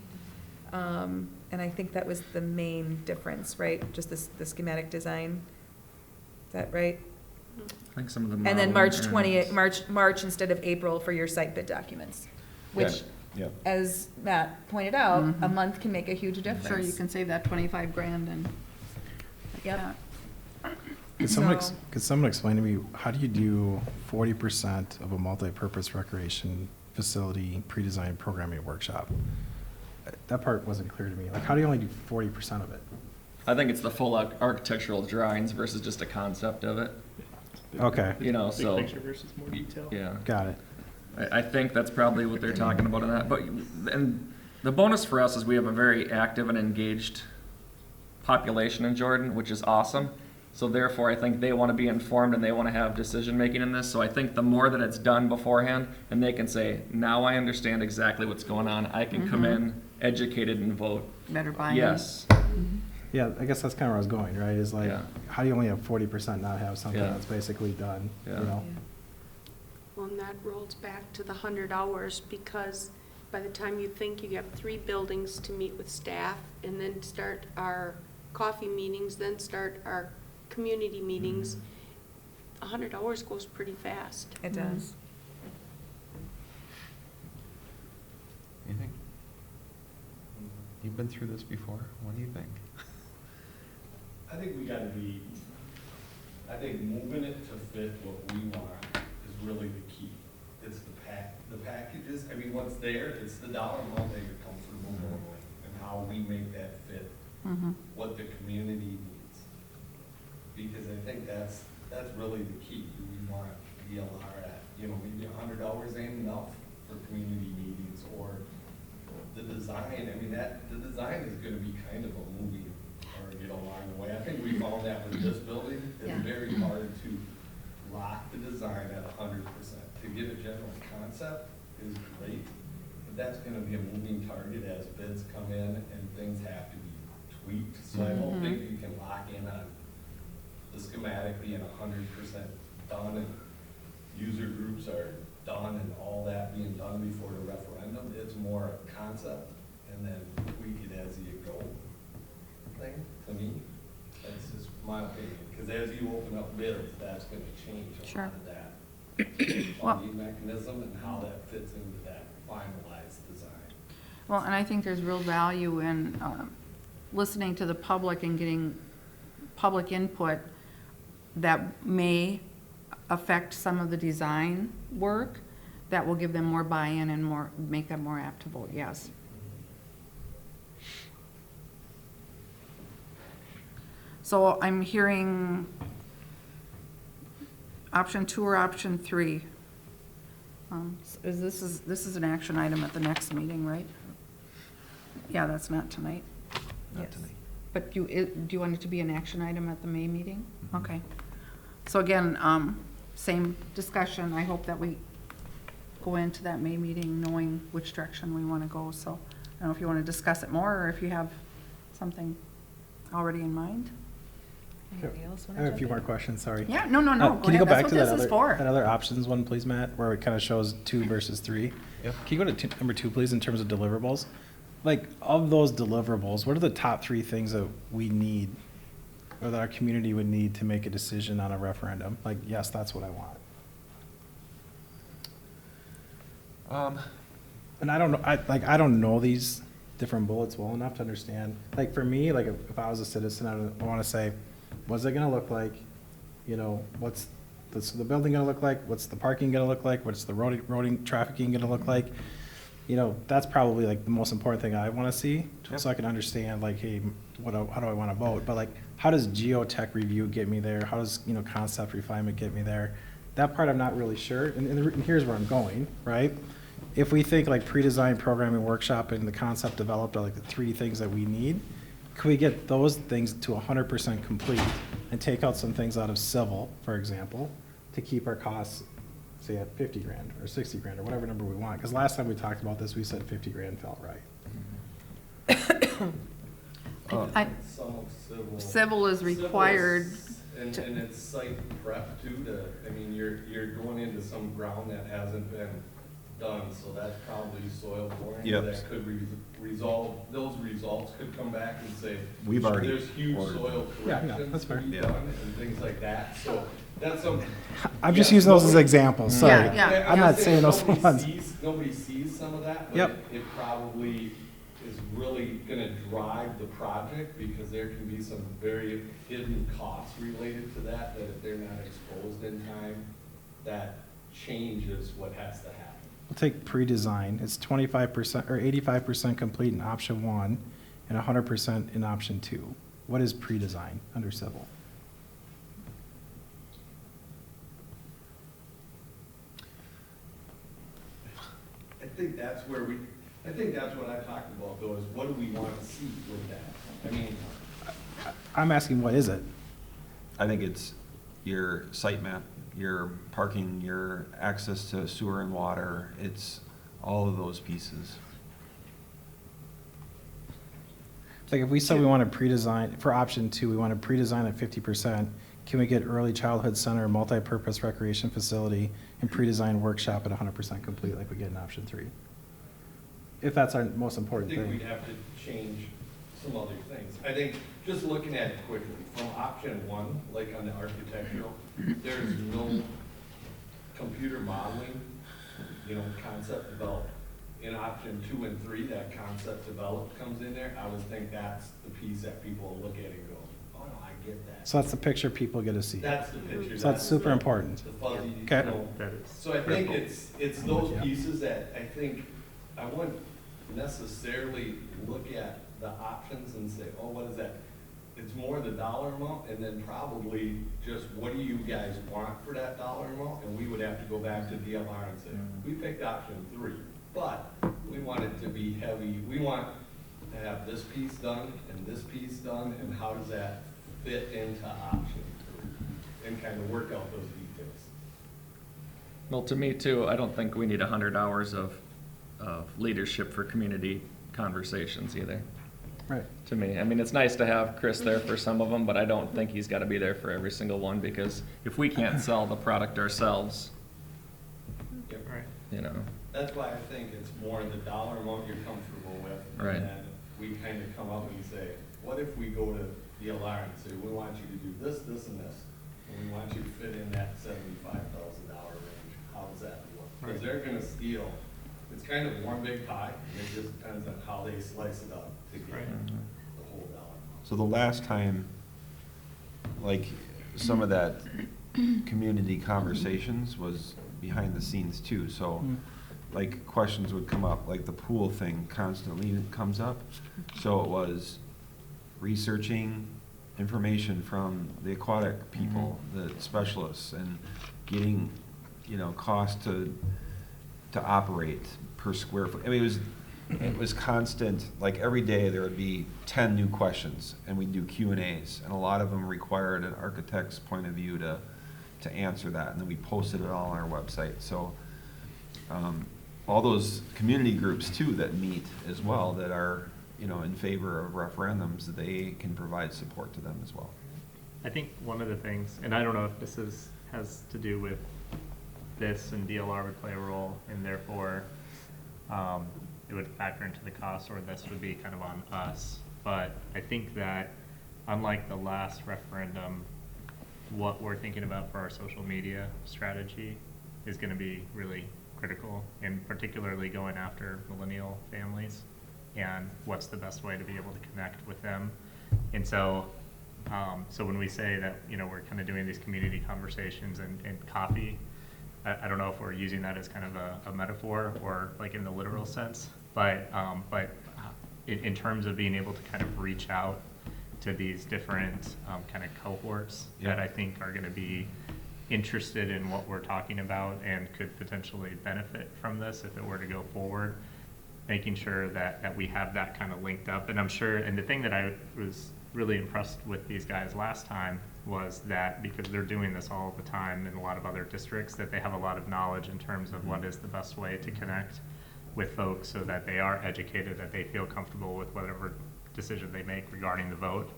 and I think that was the main difference, right? Just the schematic design. Is that right? I think some of the And then modeling March areas- March instead of April for your site bid documents, which, Yeah. as Matt pointed out, a month can make a huge difference. Sure, you can save that 25 grand and. Yep. So- Could someone explain to me, how do you do 40% of a multi-purpose recreation facility pre-designed programming workshop? That part wasn't clear to me. Like, how do you only do 40% of it? I think it's the full architectural drawings versus just a concept of it. Okay, You know, so. Big picture versus more detail. Yeah. got it. I think that's probably what they're talking about in that. But, and the bonus for us is we have a very active and engaged population in Jordan, which is awesome. So therefore, I think they want to be informed and they want to have decision-making in this. So I think the more that it's done beforehand, and they can say, now I understand exactly what's going on, I can come in educated and vote Better buy-in. yes. Yeah, I guess that's kind of where I was going, right? Is like, Yeah. how do you only have 40% not have something Yeah. that's basically done, you Yeah. know? Well, and that rolls back to the 100 hours, because by the time you think you have 3 buildings to meet with staff, and then start our coffee meetings, then start our community meetings, 100 hours goes pretty fast. It does. Anything? You've been through this before. What do you think? I think we gotta be, I think moving it to fit what we want is really the key. It's the packages, I mean, what's there, it's the dollar amount that you're comfortable with, and how we make that fit Mhm. what the community needs. Because I think that's really the key. Do we want DLR at, maybe $100 ain't enough for community meetings, or the design, I mean, the design is gonna be kind of a moving target along the way. I think we found that with this building, Yeah. it's very hard to lock the design at 100%. To get a general concept is great, but that's gonna be a moving target as bids come in and things have to be tweaked. So I don't think you can lock in on the schematic being 100% done and user groups are done and all that being done before the referendum. It's more a concept and then tweak it as you go thing, to me. That's just my opinion, because as you open up bids, that's gonna change a Sure. lot of that Well- funding mechanism and how that fits into that finalized design. Well, and I think there's real value in listening to the public and getting public input that may affect some of the design work, that will give them more buy-in and make them more apt to vote yes. So I'm hearing option 2 or option 3. This is an action item at the next meeting, right? Yeah, that's not tonight. Not Yes. tonight. But do you want it to be an action item at the May meeting? Okay. So again, same discussion. I hope that we go into that May meeting knowing which direction we want to go. So I don't know if you want to discuss it more or if you have something already in mind. Anybody else I wanna have a jump few in? more questions, sorry. Yeah, no. Can you go back That's to what that this is for. other options one, please, Matt, where it kind of shows 2 versus 3? Yep. Can you go to number 2, please, in terms of deliverables? Like, of those deliverables, what are the top 3 things that we need, or that our community would need to make a decision on a referendum? Like, yes, that's what I want. And I don't know, I don't know these different bullets well enough to understand. Like, for me, like, if I was a citizen, I want to say, what's it gonna look like? What's the building gonna look like? What's the parking gonna look like? What's the roading, trafficking gonna look like? That's probably like the most important thing I want to see, so I can understand, like, hey, how do I want to vote? But like, how does geotech review get me there? How does, concept refinement get me there? That part I'm not really sure, and here's where I'm going, right? If we think like pre-design, programming, workshop, and the concept developed are like the 3 things that we need, could we get those things to 100% complete and take out some things out of civil, for example, to keep our costs, say, at 50 grand or 60 grand or whatever number we want? Because last time we talked about this, we said 50 grand felt right. Some of civil. Civil is required And to- it's site prep too, you're going into some ground that hasn't been done, so that's probably soil boring. Yep. That could resolve, those results could come back and say. We've already There's huge ordered. soil Yeah, corrections that's to fair. be Yeah. done and things like that, so that's something. I'm just Yeah, using those as nobody- examples, sorry. Yeah. I'm not saying those nobody ones. Nobody sees some of that, but Yep. it probably is really gonna drive the project, because there can be some very hidden costs related to that if they're not exposed in time, that changes what has to happen. We'll take pre-design, it's 25% or 85% complete in option 1 and 100% in option 2. What is pre-design under civil? I think that's what I talked about though, is what do we want to see with that? I mean, I'm asking, what is it? I think it's your site map, your parking, your access to sewer and water. It's all of those pieces. Like, if we said we want to pre-design, for option 2, we want to pre-design at 50%, can we get early childhood center, multi-purpose recreation facility, and pre-design workshop at 100% complete like we get in option 3? If that's our most I important think thing. we'd have to change some other things. I think, just looking at it quickly, from option 1, like on the architectural, there's no computer modeling, concept developed. in option 2 and 3, that concept developed comes in there, I would think that's the piece that people will look at and go, oh no, I get that. So that's the picture people get to see. That's the picture. So that's super the- important. The fuzzy, Okay. you know. That is So I think critical. it's those Yeah. pieces that I think I wouldn't necessarily look at the options and say, oh, what is that? It's more the dollar amount, and then probably just what do you guys want for that dollar amount? And we would have to go back to DLR and say, we picked option 3, but we want it to be heavy. We want to have this piece done and this piece done, and how does that fit into option 3? And kind of work out those details. Well, to me too, I don't think we need 100 hours of leadership for community conversations either. Right. To me, I mean, it's nice to have Chris there for some of them, but I don't think he's got to be there for every single one, because if we can't sell the product ourselves, Yep. Right. you know. That's why I think it's more the dollar amount you're comfortable with. Right. And then we kind of come up and say, what if we go to DLR and say, we want you to do this, this, and this, and we want you to fit in that $75,000 range. How does that work? Because Right. they're gonna steal, it's kind of one big pie, and it just depends on how they slice it up to get Right. the whole dollar amount. So the last time, like, some of that community conversations was behind the scenes too, so, like, questions would come up, like the pool thing constantly comes up. So it was researching information from the aquatic people, the specialists, and getting, you know, cost to operate per square foot. I mean, it was constant, like every day there would be 10 new questions, and we'd do Q&As, and a lot of them required an architect's point of view to answer that, and then we posted it all on our website. So all those community groups too that meet as well, that are, you know, in favor of referendums, they can provide support to them as well. I think one of the things, and I don't know if this has to do with this, and DLR would play a role, and therefore it would factor into the cost, or this would be kind of on us. But I think that unlike the last referendum, what we're thinking about for our social media strategy is going to be really critical, and particularly going after millennial families and what's the best way to be able to connect with them. And so so when we say that, you know, we're kind of doing these community conversations and coffee, I don't know if we're using that as kind of a metaphor or like in the literal sense, but in terms of being able to kind of reach out to these different kind of cohorts that I think are going to be interested in what we're talking about and could potentially benefit from this if it were to go forward, making sure that we have that kind of linked up. And I'm sure, and the thing that I was really impressed with these guys last time was that because they're doing this all the time in a lot of other districts, that they have a lot of knowledge in terms of what is the best way to connect with folks so that they are educated, that they feel comfortable with whatever decision they make regarding the vote,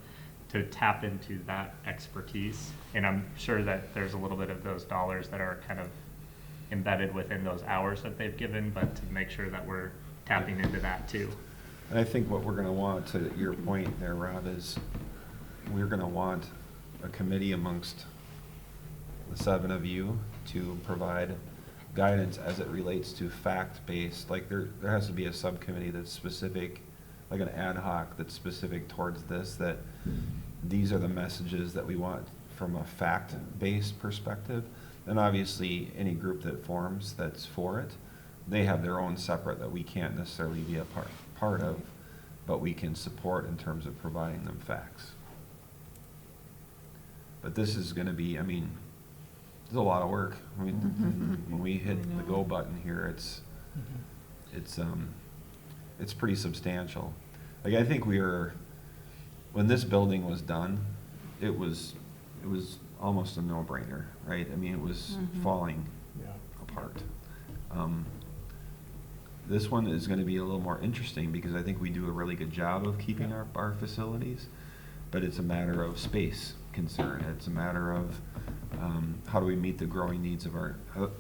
to tap into that expertise. And I'm sure that there's a little bit of those dollars that are kind of embedded within those hours that they've given, but to make sure that we're tapping into that too. And I think what we're gonna want, to your point there, Rob, is we're gonna want a committee amongst the 7 of you to provide guidance as it relates to fact-based. Like there has to be a subcommittee that's specific, like an ad hoc that's specific towards this, that these are the messages that we want from a fact-based perspective. And obviously, any group that forms that's for it, they have their own separate that we can't necessarily be a part of, but we can support in terms of providing them facts. But this is gonna be, I mean, there's a lot of work. I mean, when we hit the go button here, it's pretty substantial. Like, I think when this building was done, it was almost a no-brainer, right? I mean, it was falling apart. This one is gonna be a little more interesting because I think we do a really good job of keeping our facilities, but it's a matter of space concern. It's a matter of how do we meet the growing needs of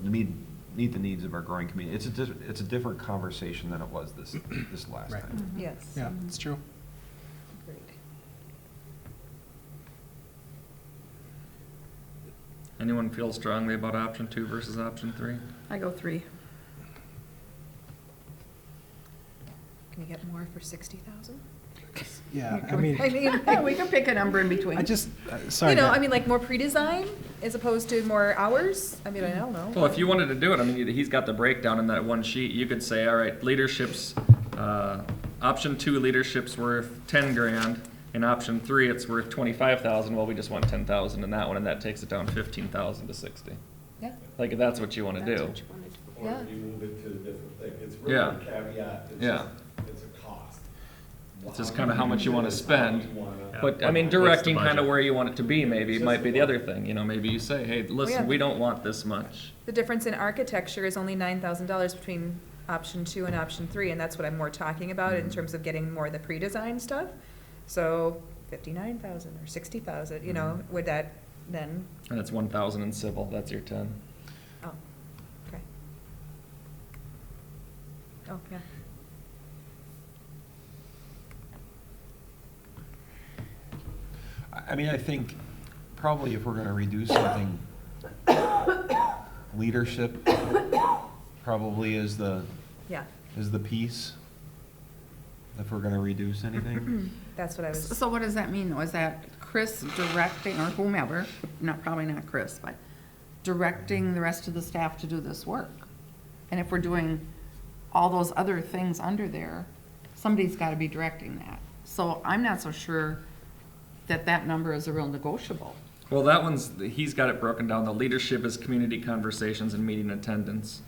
meet the needs of our growing community. It's a different conversation than it was this last Right. time. Yes. Yeah, it's true. Agreed. Anyone feel strongly about option 2 versus option 3? I go 3. Can you get more for 60,000? Yeah, I mean, We can pick a number in between. I just, sorry. You know, Matt. I mean, like more pre-design as opposed to more hours? I mean, I don't know. Well, if you wanted to do it, I mean, he's got the breakdown in that one sheet. You could say, all right, leadership's, option 2, leadership's worth 10 grand. In option 3, it's worth 25,000. Well, we just want 10,000 in that one, and that takes it down 15,000 to 60. Yeah. Like, if that's what you want to That's do. what you wanna do. Or Yeah. you move it to a different thing. It's really Yeah. a caveat, it's Yeah. just, it's a cost. It's just kind of how much you want to spend. Yeah. But, I mean, What's the directing kind of budget? where you want it to be, maybe, might be the other thing. You know, maybe you say, hey, yeah. listen, we don't want this much. The difference in architecture is only $9,000 between option 2 and option 3, and that's what I'm more talking about in terms of getting more of the pre-design stuff. So 59,000 or 60,000, you know, would that then, And it's 1,000 in civil, that's your 10. oh, okay. Oh, yeah. I mean, I think probably if we're gonna reduce something, leadership probably is the Yeah, piece. If we're gonna reduce anything. that's what I was, So what does that mean, though? Is that Chris directing, or whomever, probably not Chris, but directing the rest of the staff to do this work? And if we're doing all those other things under there, somebody's gotta be directing that. So I'm not so sure that that number is a real negotiable. Well, that one's, he's got it broken down. The leadership is community conversations and meeting attendance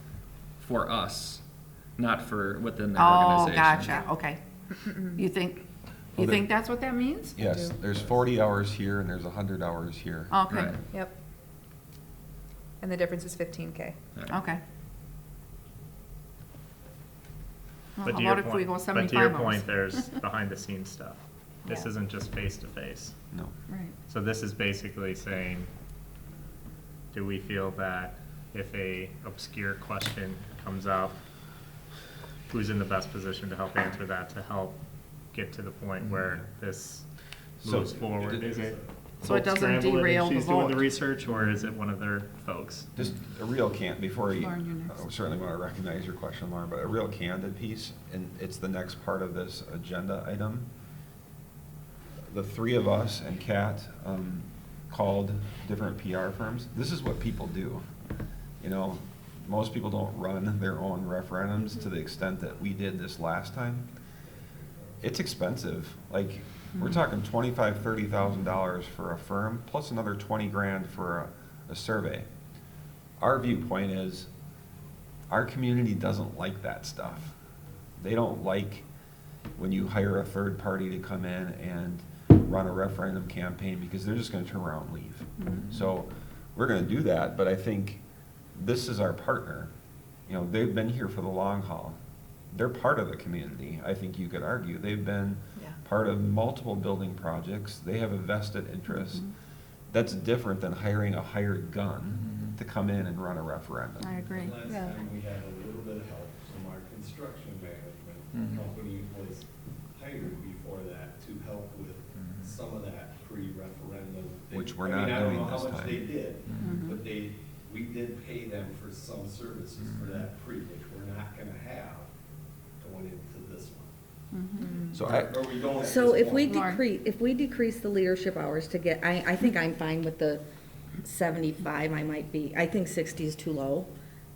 for us, not for within the Oh, organization. gotcha, okay. You Well, think that's what that means? Yes, do. there's 40 hours here and there's 100 hours here. Okay, Right. yep. And the difference is 15K. Right. okay. Well, But how to your about if we point, go but to 75 your hours? point, there's behind the scenes stuff. This Yeah. isn't just face to face. No. Right. So this is basically saying, do we feel that if a obscure question comes up, who's in the best position to help answer that, to help get to the point where this So- moves forward? Is it So it Hope doesn't Scramble and derail the she's doing the vote? research, or is it one of their folks? Just a real before you, Lauren, you're next. I certainly want to recognize your question, Lauren, but a real candid piece, and it's the next part of this agenda item. The three of us and Kat called different PR firms. This is what people do. You know, most people don't run their own referendums to the extent that we did this last time. It's expensive. Like, we're talking $25,000, $30,000 for a firm, plus another 20 grand for a survey. Our viewpoint is, our community doesn't like that stuff. They don't like when you hire a third party to come in and run a referendum campaign, because they're just gonna turn around and leave. So, we're gonna do that, but I think this is our partner. You know, they've been here for the long haul. They're part of the community, I think you could argue. They've been Yeah. part of multiple building projects. They have a vested interest. That's different than hiring a hired gun to come in and run a referendum. I agree. Last Yeah. time we had a little bit of help from our construction management Mhm. company was hired before that to help with some of that pre-referendum. They- Which we're I mean, not I don't doing know how this much time. they did, Mhm. but we did pay them for some services for that pre, which we're not gonna have going into this one. Mhm. So Or we don't at So this if we point. Lauren. decrease the leadership hours to get, I think I'm fine with the 75, I think 60 is too low.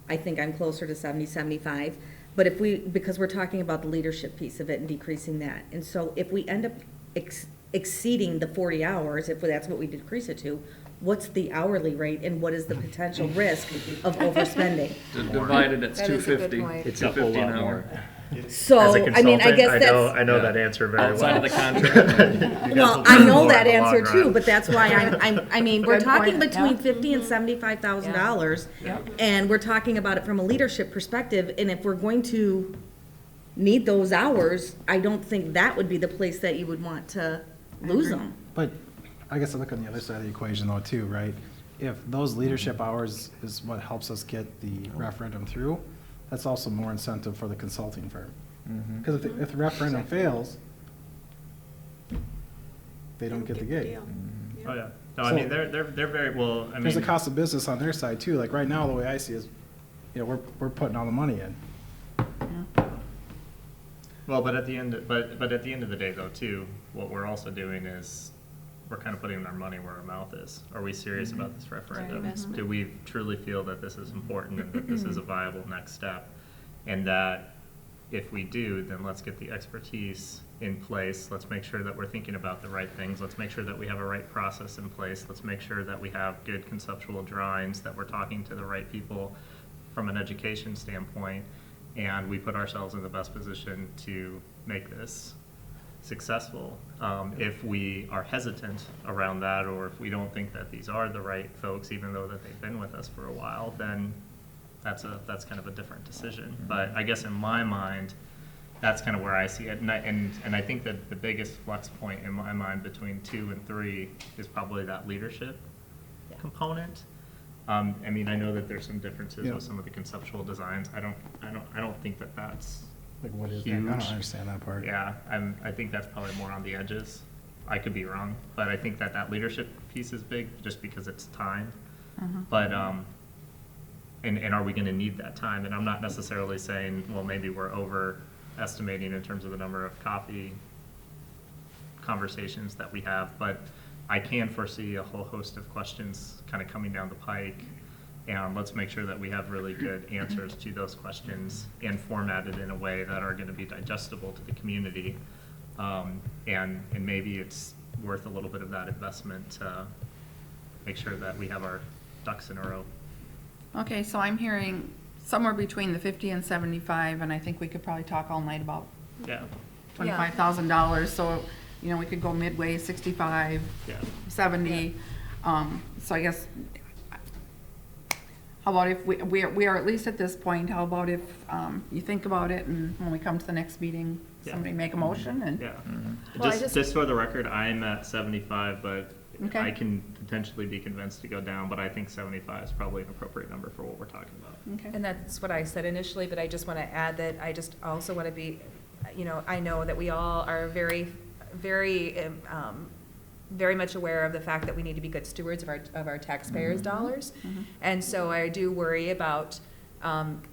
I think I'm closer to 70, 75. But if because we're talking about the leadership piece of it and decreasing that. And so if we end up exceeding the 40 hours, if that's what we decrease it to, what's the hourly rate and what is the potential risk of overspending? Divided, it's That is a good 250. point. It's a whole 250 an lot hour. more. So, As a I mean, I consultant, guess that's. I know Yeah. that answer very well. Outside of the contract. You guys Well, will I do know more that in the long answer too, run. but that's why I mean, we're Good talking point, between yeah. $50,000 and $75,000. Yep. And we're talking about it from a leadership perspective, and if we're going to need those hours, I don't think that would be the place that you would want to lose them. But I guess I look on the other side of the equation though too, right? If those leadership hours is what helps us get the referendum through, that's also more incentive for the consulting firm. Mhm. Because if the referendum fails, they don't get the gig. deal. Oh, yeah. No, I So- mean, they're very, well, I mean. There's a cost of business on their side too. Like right now, the way I see it is, you know, we're putting all the money in. Well, but at the end, but at the end of the day though, too, what we're also doing is we're kind of putting our money where our mouth is. Are we serious about this referendum? Investment. Do we truly feel that this is important and that this is a viable next step? And that if we do, then let's get the expertise in place. Let's make sure that we're thinking about the right things. Let's make sure that we have a right process in place. Let's make sure that we have good conceptual drawings, that we're talking to the right people from an education standpoint, and we put ourselves in the best position to make this successful. If we are hesitant around that, or if we don't think that these are the right folks, even though that they've been with us for a while, then that's kind of a different decision. But I guess in my mind, that's kind of where I see it. And I think that the biggest flex point in my mind between 2 and 3 is probably that leadership component. I mean, I know that there's some differences with some of the conceptual designs. I don't think that that's Like, what is that? huge. I don't understand that part. Yeah, I think that's probably more on the edges. I could be wrong, but I think that leadership piece is big just because it's time. But, and are we gonna need that time? And I'm not necessarily saying, well, maybe we're overestimating in terms of the number of coffee conversations that we have, but I can foresee a whole host of questions kind of coming down the pike. And let's make sure that we have really good answers to those questions and formatted in a way that are gonna be digestible to the community. And maybe it's worth a little bit of that investment to make sure that we have our ducks in a row. Okay, so I'm hearing somewhere between the 50 and 75, and I think we could probably talk all night about Yeah, $25,000. So, you know, we could go midway, 65, yeah. 70. So I guess, how about if we are at least at this point, how about if you think about it, and when we come to the next meeting, Yeah. somebody make a motion and. Yeah. Well, I Just for the record, I'm at 75, but Okay. I can potentially be convinced to go down, but I think 75 is probably an appropriate number for what we're talking about. Okay. And that's what I said initially, but I just want to add that I just also want to be, you know, I know that we all are very, very much aware of the fact that we need to be good stewards of our taxpayers' dollars. And so I do worry about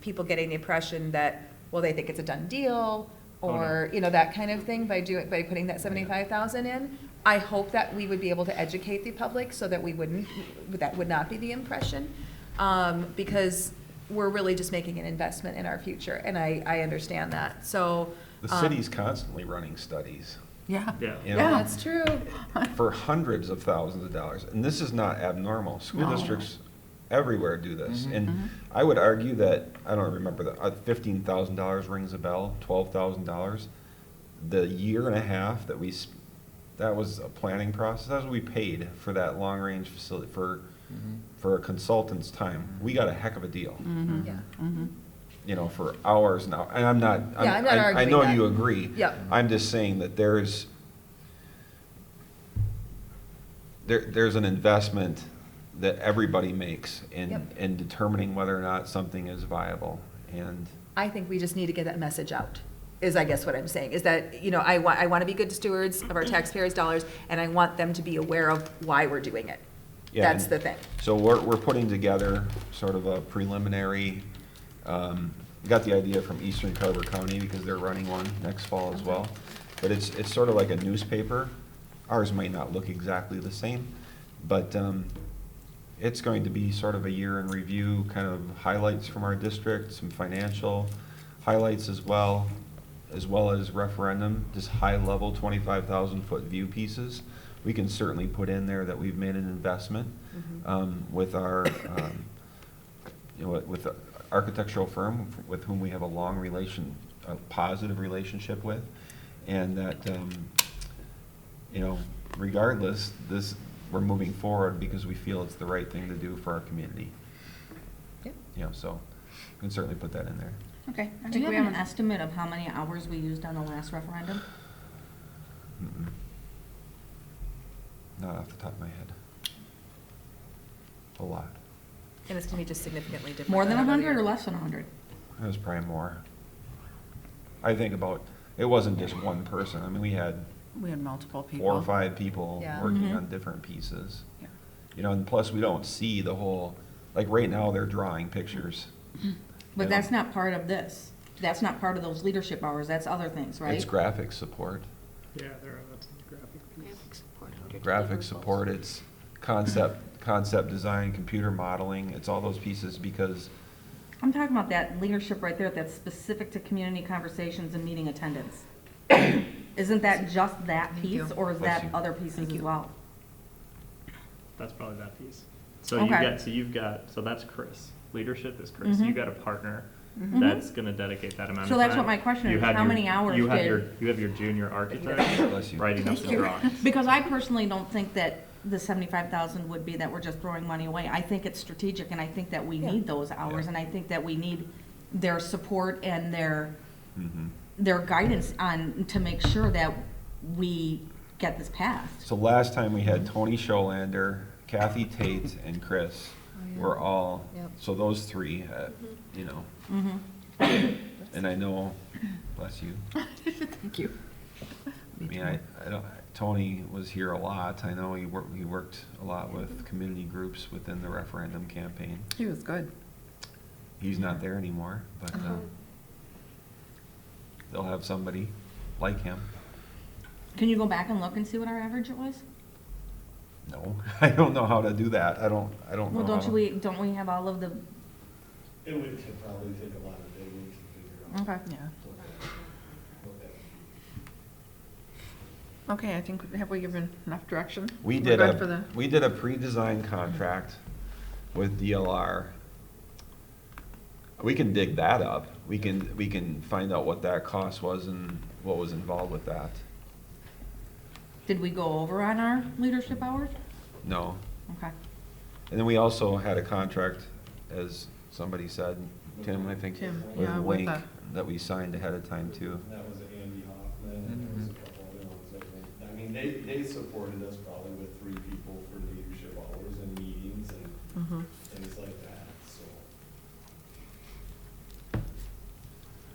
people getting the impression that, well, they think it's a done deal, or, you know, that kind of thing by putting that 75,000 in. I hope that we would be able to educate the public so that that would not be the impression, because we're really just making an investment in our future, and I understand that, so. The city's constantly running studies Yeah. Yeah. You know? Yeah. That's true. for hundreds of thousands of dollars, and this is not abnormal. School No. districts everywhere do this, and I would argue that, I don't remember, $15,000 rings a bell, $12,000. The year and a half that that was a planning process, that's what we paid for that long-range facility, for a consultant's time. We got a heck of a deal, Yeah. you know, for hours now, and I'm not Yeah, I'm not I arguing know that. you agree. Yep. I'm just saying that there's an investment that everybody makes in Yep. determining whether or not something is viable, and I think we just need to get that message out, is I guess what I'm saying, is that, you know, I want to be good stewards of our taxpayers' dollars, and I want them to be aware of why we're doing it. Yeah, That's and the thing. So we're putting together sort of a preliminary, got the idea from Eastern Carver County because they're running one next fall as well. But it's sort of like a newspaper. Ours might not look exactly the same, but it's going to be sort of a year in review, kind of highlights from our district, some financial highlights as well as referendum, just high-level 25,000-foot view pieces. We can certainly put in there that we've made an investment with our, with the architectural firm with whom we have a positive relationship with, and that, regardless, we're moving forward because we feel it's the right thing to do for our community. Yep. So we can certainly put that in there. Okay. I Do think you we have have an estimate of how many hours we used on the last referendum? Mm-mm. Not off the top of my head. A lot. And it's going to be just significantly different. More than than another 100 or year. less than 100? It was probably more. I think it wasn't just one person. I mean, we had multiple people. 4 or 5 people Yeah. working Mhm. on different pieces. Yeah. And plus we don't see the whole, like right now they're drawing pictures. But You that's know? not part of this. That's not part of those leadership hours, that's other things, right? It's graphic support. Yeah, that's the graphic piece. Graphic support under Graphic deliverables. support, it's concept design, computer modeling, it's all those pieces because, I'm talking about that leadership right there, that's specific to community conversations and meeting attendance. Isn't that just that piece, or is Bless that you. other pieces as well? That's probably that piece. So Okay. you've got, so that's Chris. Leadership is Chris. Mhm. You got a partner Mhm. that's gonna dedicate that amount of So time. that's what my question You is, have how your- many hours you have did- You have your junior architect Bless you. writing up Thank the you. drawings. Because I personally don't think that the 75,000 would be that we're just throwing money away. I think it's strategic, and I think that we Yeah. need those hours, Yeah. and I think that we need their support and mhm. their guidance on, to make sure that we get this passed. So last time we had Tony Scholander, Kathy Tate, and Chris were all, Yep. so those three, you know, and I know, bless you. Thank you. I mean, I don't, Tony was here a lot. I know he worked a lot with community groups within the referendum campaign. He was good. He's not there anymore, but they'll have somebody like him. Can you go back and look and see what our average it was? No, I don't know how to do that. I don't know. Well, how- don't we have all of the, It would probably take a lot of digging to figure out. okay. Yeah. what that would be. Okay, I think, have we given enough direction? We We're did good for the- we did a pre-designed contract with DLR. We can dig that up. We can find out what that cost was and what was involved with that. Did we go over on our leadership hours? No. Okay. And then we also had a contract, as somebody said, Tim, I think, Tim, with yeah, with Wink, the- that we signed ahead of time too. And that was Andy Hoffman, and there was a couple other ones that went, I mean, they supported us probably with 3 people for leadership hours and meetings and Mhm. things like that, so.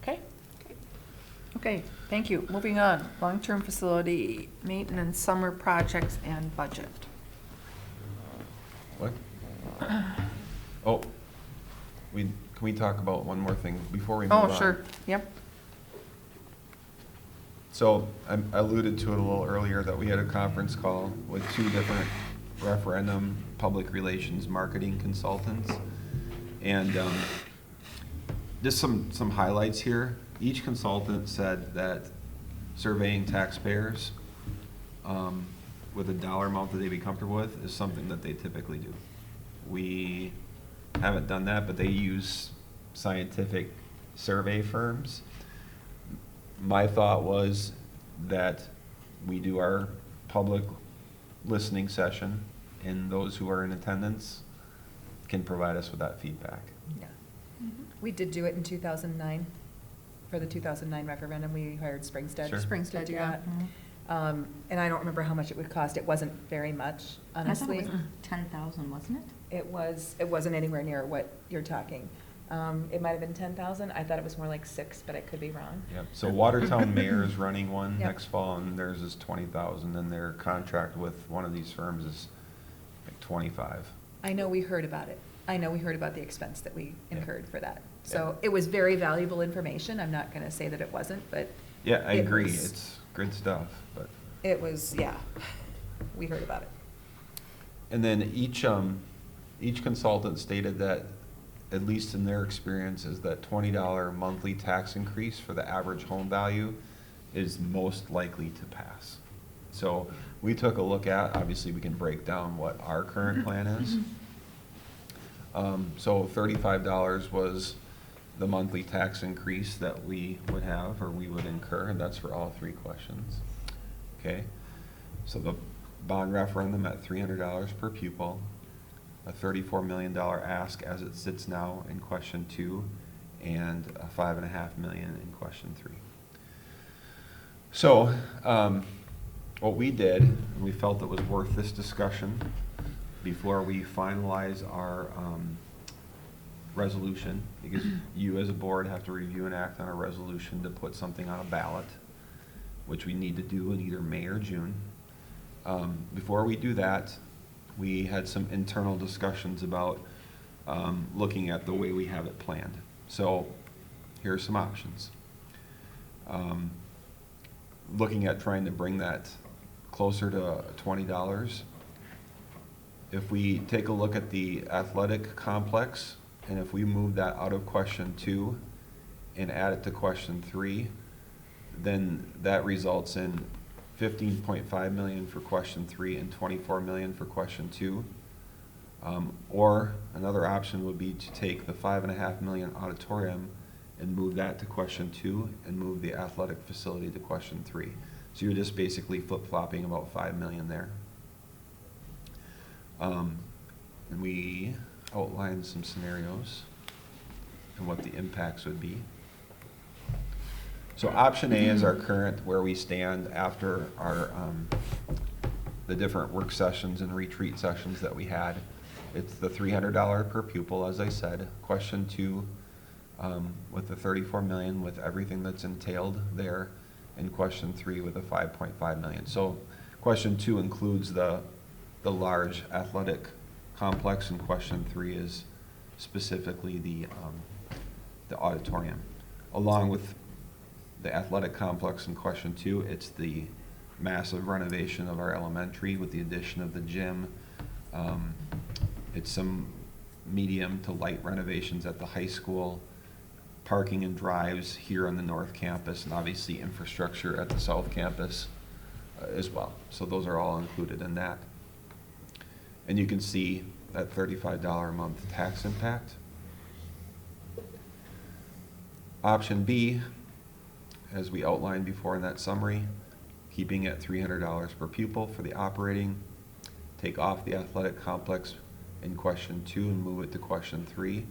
Okay. Okay, thank you. Moving on, long-term facility maintenance, summer projects, and budget. What? Oh, can we talk about one more thing before we move on? Oh, sure, yep. So I alluded to it a little earlier that we had a conference call with 2 different referendum public relations marketing consultants. And just some highlights here. Each consultant said that surveying taxpayers with a dollar amount that they'd be comfortable with is something that they typically do. We haven't done that, but they use scientific survey firms. My thought was that we do our public listening session, and those who are in attendance can provide us with that feedback. Yeah. We did do it in 2009. For the 2009 referendum, we hired Springstead. Sure. Springstead, to do yeah. that. And I don't remember how much it would cost. It wasn't very much, I thought it honestly. was 10,000, wasn't it? It wasn't anywhere near what you're talking. It might have been 10,000. I thought it was more like 6, but I could be wrong. Yep, so Watertown Mayor is running one Yep. next fall, and theirs is 20,000, and their contract with one of these firms is like 25. I know we heard about it. I know we heard about the expense that we Yeah. incurred for that. So it was very valuable information. I'm not gonna say that it wasn't, but Yeah, I It agree, was- it's good stuff, but. it was, yeah, we heard about it. And then each consultant stated that, at least in their experience, is that $20 monthly tax increase for the average home value is most likely to pass. So we took a look at, obviously we can break down what our current plan is. So $35 was the monthly tax increase that we would have, or we would incur, and that's for all 3 questions. Okay, so the bond referendum at $300 per pupil, a $34 million ask as it sits now in question 2, and a $5.5 million in question 3. So, what we did, and we felt it was worth this discussion before we finalize our resolution, because you as a board have to review and act on a resolution to put something on a ballot, which we need to do in either May or June. Before we do that, we had some internal discussions about looking at the way we have it planned. So here are some options. Looking at trying to bring that closer to $20. If we take a look at the athletic complex, and if we move that out of question 2 and add it to question 3, then that results in 15.5 million for question 3 and 24 million for question 2. Or another option would be to take the 5.5 million auditorium and move that to question 2 and move the athletic facility to question 3. So you're just basically flip-flopping about 5 million there. And we outlined some scenarios and what the impacts would be. So option A is our current, where we stand after our the different work sessions and retreat sessions that we had. It's the $300 per pupil, as I said. Question 2, with the 34 million, with everything that's entailed there, and question 3 with the 5.5 million. So question 2 includes the large athletic complex, and question 3 is specifically the auditorium. Along with the athletic complex in question 2, it's the massive renovation of our elementary with the addition of the gym. It's some medium to light renovations at the high school, parking and drives here on the north campus, and obviously infrastructure at the south campus as well. So those are all included in that. And you can see that $35 a month tax impact. Option B, as we outlined before in that summary, keeping it $300 per pupil for the operating, take off the athletic complex in question 2 and move it to question 3.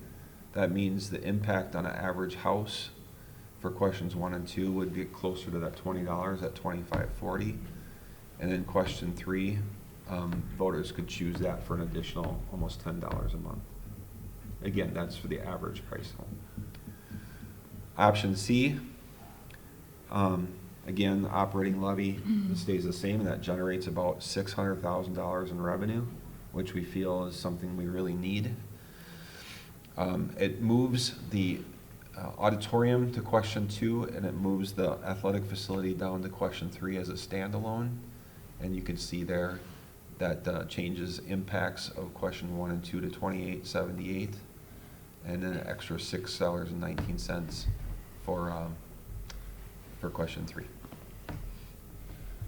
That means the impact on an average house for questions 1 and 2 would be closer to that $20 at $25.40. And then question 3, voters could choose that for an additional almost $10 a month. Again, that's for the average price home. Option C, again, the operating levy stays the same, and that generates about $600,000 in revenue, which we feel is something we really need. It moves the auditorium to question 2, and it moves the athletic facility down to question 3 as a standalone. And you can see there that changes impacts of question 1 and 2 to $28.78, and then an extra $6.19 for question 3.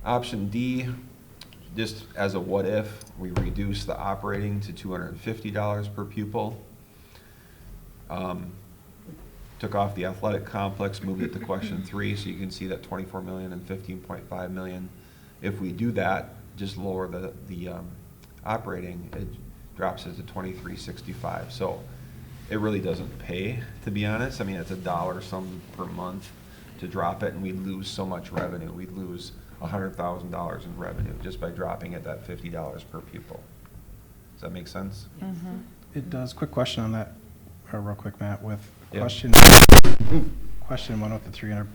Option D, just as a what if, we reduce the operating to $250 per pupil. Took off the athletic complex, moved it to question 3, so you can see that 24 million and 15.5 million. If we do that, just lower the operating, it drops it to 23.65. So it really doesn't pay, to be honest. I mean, it's $1 some per month to drop it, and we'd lose so much revenue. We'd lose $100,000 in revenue just by dropping it at $50 per pupil. Does that make sense? Mm-hmm. It does. Quick question on that, real quick, Matt, with Yeah. question 1 with the $300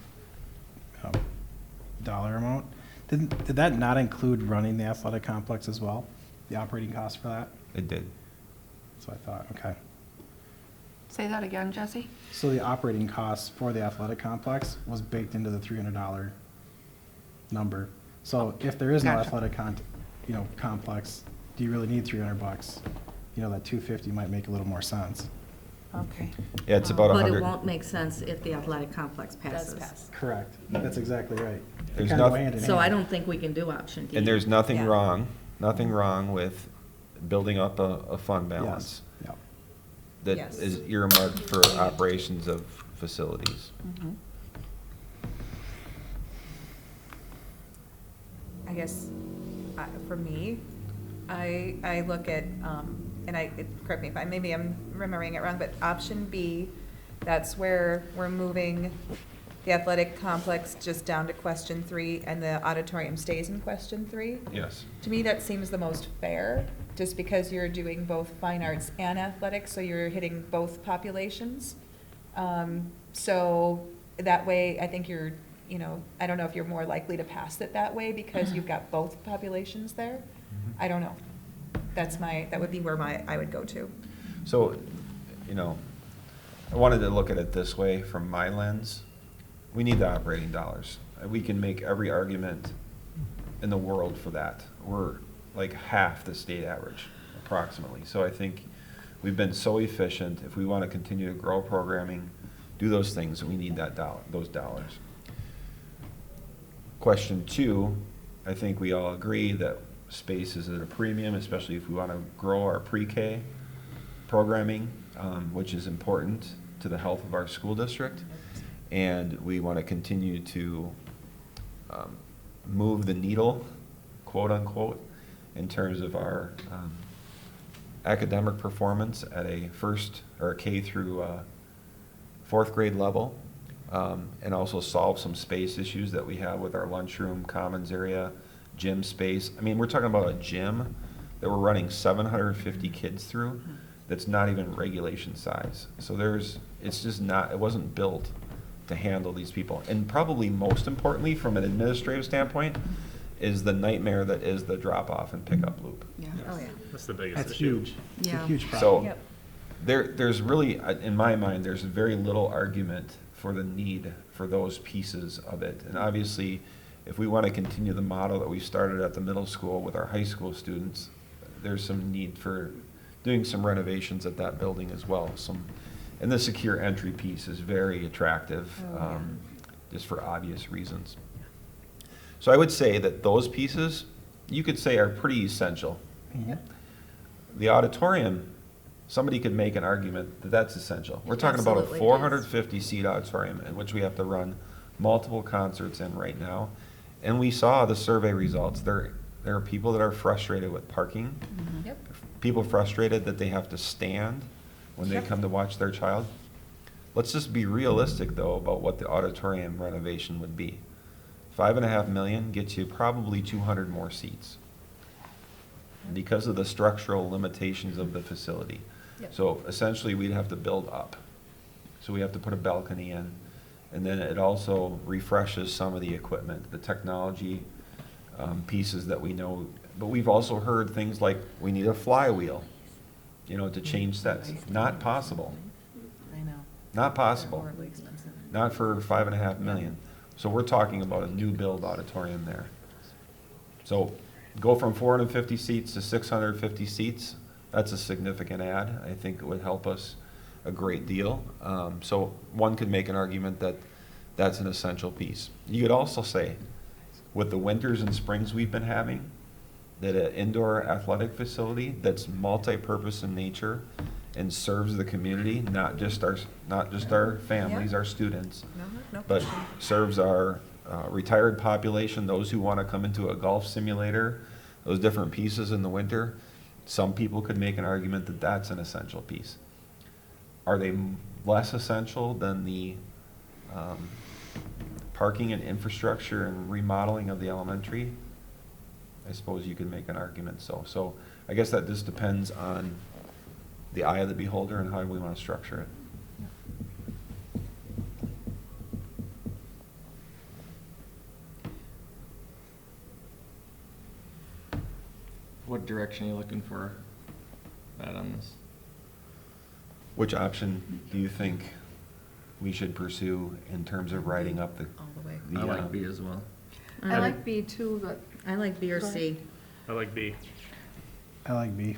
dollar amount. Did that not include running the athletic complex as well? The operating cost for that? It did. So I thought, okay. Say that again, Jesse? So the operating cost for the athletic complex was baked into the $300 number. So if there is no Gotcha. athletic complex, do you really need $300? That $250 might make a little more sense. Okay. Yeah, it's about But 100. it won't make sense if the athletic complex Does passes. pass. Correct. That's exactly right. They There's kinda go nothing- hand in So I hand. don't think we can do option D. And there's nothing Yeah. wrong with building up a fund balance Yes. Yeah. that Yes. is earmarked for operations of facilities. Mm-hmm. I guess, for me, I look at, correct me if maybe I'm remembering it wrong, but option B, that's where we're moving the athletic complex just down to question 3, and the auditorium stays in question 3. Yes. To me, that seems the most fair, just because you're doing both fine arts and athletics, so you're hitting both populations. So that way, I think you're, I don't know if you're more likely to pass it that way because you've got both populations there. I don't know. That would be where I would go to. So, I wanted to look at it this way from my lens. We need the operating dollars. We can make every argument in the world for that. We're like half the state average, approximately. So I think we've been so efficient. If we want to continue to grow programming, do those things, we need those dollars. Question 2, I think we all agree that space is at a premium, especially if we want to grow our pre-K programming, which is important to the health of our school district. And we want to continue to move the needle, quote unquote, in terms of our academic performance at a first or K through 4th grade level, and also solve some space issues that we have with our lunchroom, commons area, gym space. I mean, we're talking about a gym that we're running 750 kids through that's not even regulation size. So it's just not, it wasn't built to handle these people. And probably most importantly, from an administrative standpoint, is the nightmare that is the drop-off and pickup loop. Yeah. Oh, yeah. That's the biggest That's issue. huge. It's a Yeah. huge problem. So Yep. there's really, in my mind, there's very little argument for the need for those pieces of it. And obviously, if we want to continue the model that we started at the middle school with our high school students, there's some need for doing some renovations at that building as well. And the secure entry piece is very attractive, Oh, yeah. just for obvious reasons. So I would say that those pieces, you could say, are pretty essential. The auditorium, somebody could make an argument that that's essential. We're talking about a Absolutely. 450-seat auditorium in which we have to run multiple concerts in right now. And we saw the survey results. There are people that are frustrated with parking. Yep. People frustrated that they have to stand when they Yep. come to watch their child. Let's just be realistic, though, about what the auditorium renovation would be. $5.5 million gets you probably 200 more seats because of the structural limitations of the facility. Yep. So essentially, we'd have to build up. So we have to put a balcony in, and then it also refreshes some of the equipment, the technology pieces that we know. But we've also heard things like we need a flywheel, to change sets. Not possible. I know. Not They're possible. horribly expensive. Not for $5.5 million. So we're talking about a new build auditorium there. So go from 450 seats to 650 seats. That's a significant add. I think it would help us a great deal. So one could make an argument that that's an essential piece. You could also say, with the winters and springs we've been having, that an indoor athletic facility that's multi-purpose in nature and serves the community, not just our families, our students, No but question. serves our retired population, those who want to come into a golf simulator, those different pieces in the winter. Some people could make an argument that that's an essential piece. Are they less essential than the parking and infrastructure and remodeling of the elementary? I suppose you could make an argument so. So I guess that just depends on the eye of the beholder and how we want to structure it. What direction are you looking for, Matt, on this? Which option do you think we should pursue in terms of writing up the? All the way. the, I like B as well. I like B too, but I like B or Go ahead. C. I like B. I like B.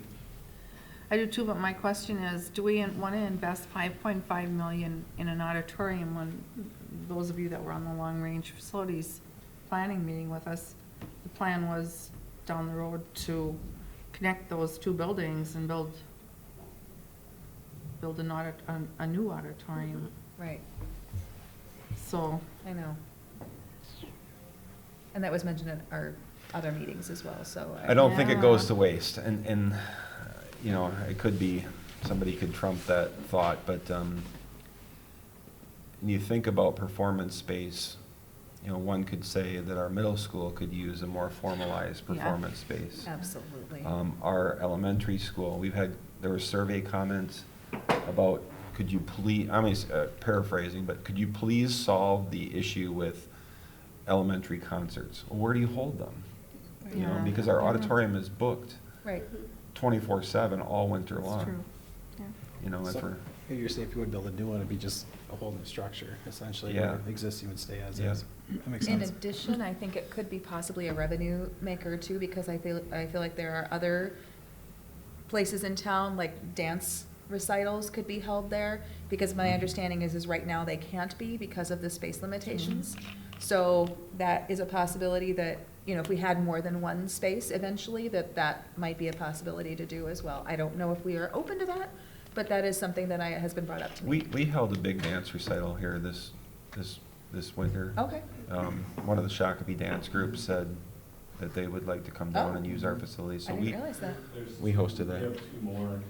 I do too, but my question is, do we want to invest 5.5 million in an auditorium when those of you that were on the long-range facilities planning meeting with us, the plan was down the road to connect those two buildings and build a new auditorium. Right, So, I know. And that was mentioned at our other meetings as well, so. I don't think it goes Yeah. to waste, and it could be, somebody could trump that thought, but when you think about performance space, one could say that our middle school could use a more formalized Yeah. performance space. Absolutely. Our elementary school, there were survey comments about, could you please, I'm paraphrasing, but could you please solve the issue with elementary concerts? Well, where do you hold them? Yeah. Because our Yeah. auditorium is booked Right. 24/7 all winter long. it's true. Yeah. If So- we're, Maybe you're saying if you would build a new one, it'd be just a whole new structure, essentially. Yeah. Where existing would stay as Yeah. is. That makes In sense. addition, I think it could be possibly a revenue maker too, because I feel like there are other places in town, like dance recitals could be held there, because my understanding is right now they can't be because of the space limitations. So that is a possibility that, you know, if we had more than one space eventually, that might be a possibility to do as well. I don't know if we are open to that, but that is something that has been brought up to me. We held a big dance recital here this winter. Okay. One of the Shakopee dance groups said that they would like to come down Oh. and use our facilities, so I we didn't realize that. we hosted that. We have two more.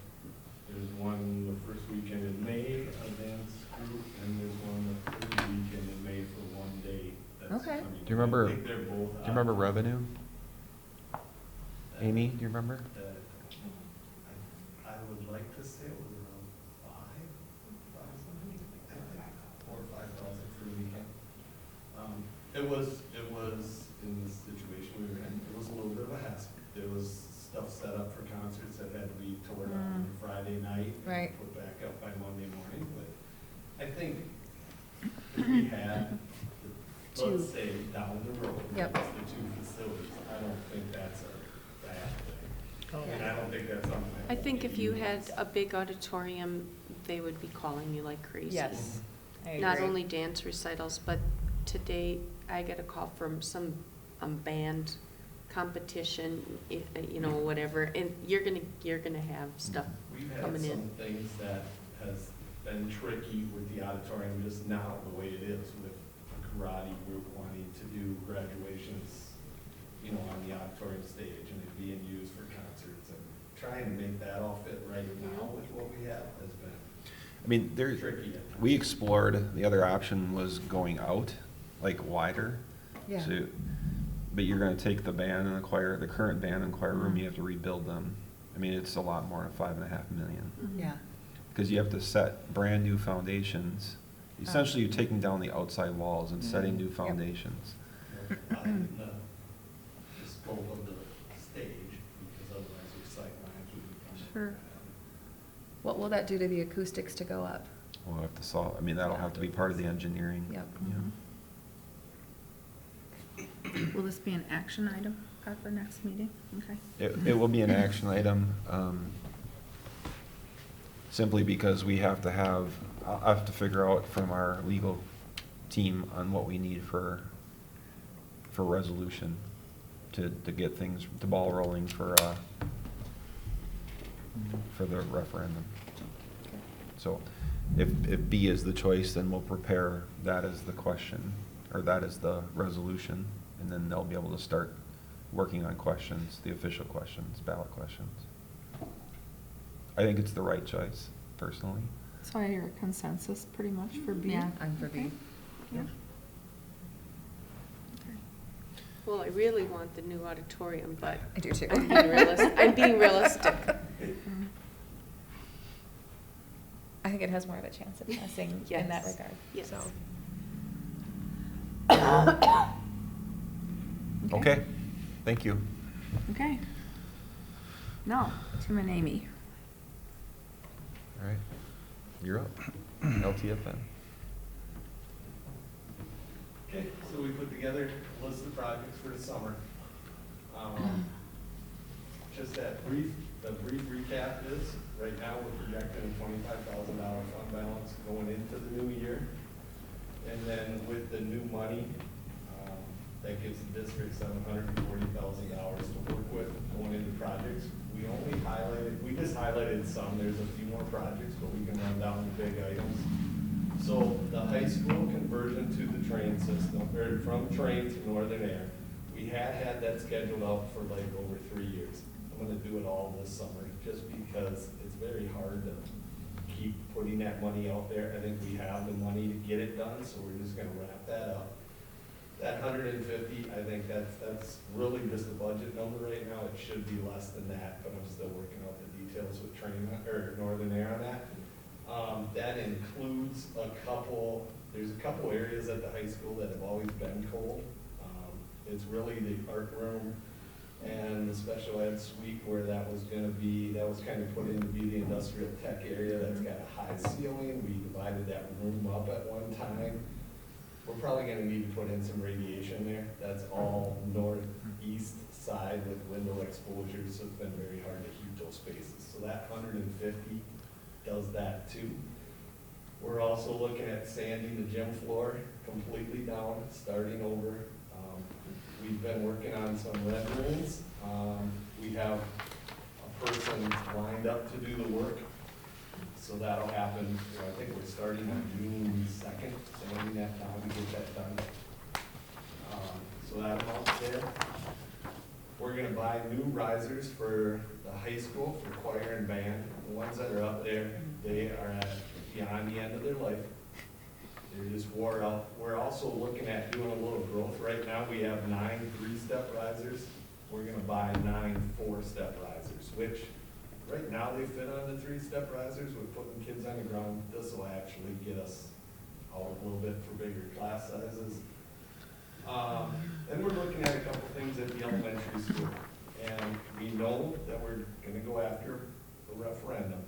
There's one the first weekend in May, a dance group, and there's one the third weekend in May for one day. That's Okay. coming. Do you remember- I think they're both Do you remember out. revenue? Amy, do you remember? I would like to say it was around 5,000, or 5,000 for the weekend. It was in the situation we were in, it was a little bit of a hassle. There was stuff set up for concerts that had to be torn up on Friday night. and Right. Put back up by Monday morning, but I think if we had, let's Two. say, down the road, Yep. it's the two facilities, I don't think that's a bad thing. Oh, And I don't think that's something. I think if you had use. a big auditorium, they would be calling you like crazy. Yes, I Not agree. only dance recitals, but today I get a call from some band competition, you know, whatever, and you're gonna have stuff We've had coming some in. things that has been tricky with the auditorium just now, the way it is, with a karate group wanting to do graduations, you know, on the auditorium stage, and it being used for concerts, and trying to make that all fit right now with what we have has been I mean, there, tricky. at times. we explored, the other option was going out, like wider. Yeah. So, but you're gonna take the band and the choir, the current band and choir room, you have to rebuild them. I mean, it's a lot more than $5.5 million. Yeah. Because you have to set brand-new foundations. Essentially, you're taking down the outside walls and setting new foundations. In the scope of the stage, because otherwise your sight lines would become. Sure. What will that do to the acoustics to go up? We'll have to solve, I mean, that'll have to be part of the engineering. Yep. Yeah. Will this be an action item at our next meeting? Okay. It will be an action item, simply because we have to have, I have to figure out from our legal team on what we need for resolution to get things, the ball rolling for the referendum. So if B is the choice, then we'll prepare that as the question, or that is the resolution, and then they'll be able to start working on questions, the official questions, ballot questions. I think it's the right choice, personally. So I hear a consensus pretty much for B? Yeah, I'm for B. Okay. Yeah. Well, I really want the new auditorium, but I do too. I'm being realistic. I think it has more of a chance of passing in that Yes. regard. Yes. So. Okay, thank you. Okay. Now, Tim and Amy. All right, you're up. LTFM. Okay, so we put together a list of projects for the summer. Just the brief recap is, right now, we're projecting a $25,000 fund balance going into the new year. And then with the new money, that gives the district $740,000 to work with going into projects. We just highlighted some, there's a few more projects, but we can run down the big items. So the high school conversion to the train system, or from train to Northern Air, we had that scheduled out for like over 3 years. I'm gonna do it all this summer, just because it's very hard to keep putting that money out there. I think we have the money to get it done, so we're just gonna wrap that up. That 150, I think that's really just a budget number right now. It should be less than that, but I'm still working out the details with Northern Air on that. That includes there's a couple areas at the high school that have always been cold. It's really the art room, And the special ed suite where that was gonna be, that was kind of put in to be the industrial tech area, that's got a high ceiling. We divided that room up at one time. We're probably gonna need to put in some radiation there. That's all northeast side with window exposures, so it's been very hard to heat those spaces. So that 150 does that too. We're also looking at sanding the gym floor completely down, starting over. We've been working on some renderings. We have a person lined up to do the work. So that'll happen, I think we're starting on June 2nd, sanding that down to get that done. So that amount's there. We're gonna buy new risers for the high school for choir and band. The ones that are up there, they are at beyond the end of their life. They're just wore out. We're also looking at doing a little growth. Right now, we have 9 3-step risers. We're gonna buy 9 4-step risers, which right now they fit on the 3-step risers. We're putting kids on the ground. This will actually get us out a little bit for bigger class sizes. And we're looking at a couple things at the elementary school. And we know that we're gonna go after the referendum,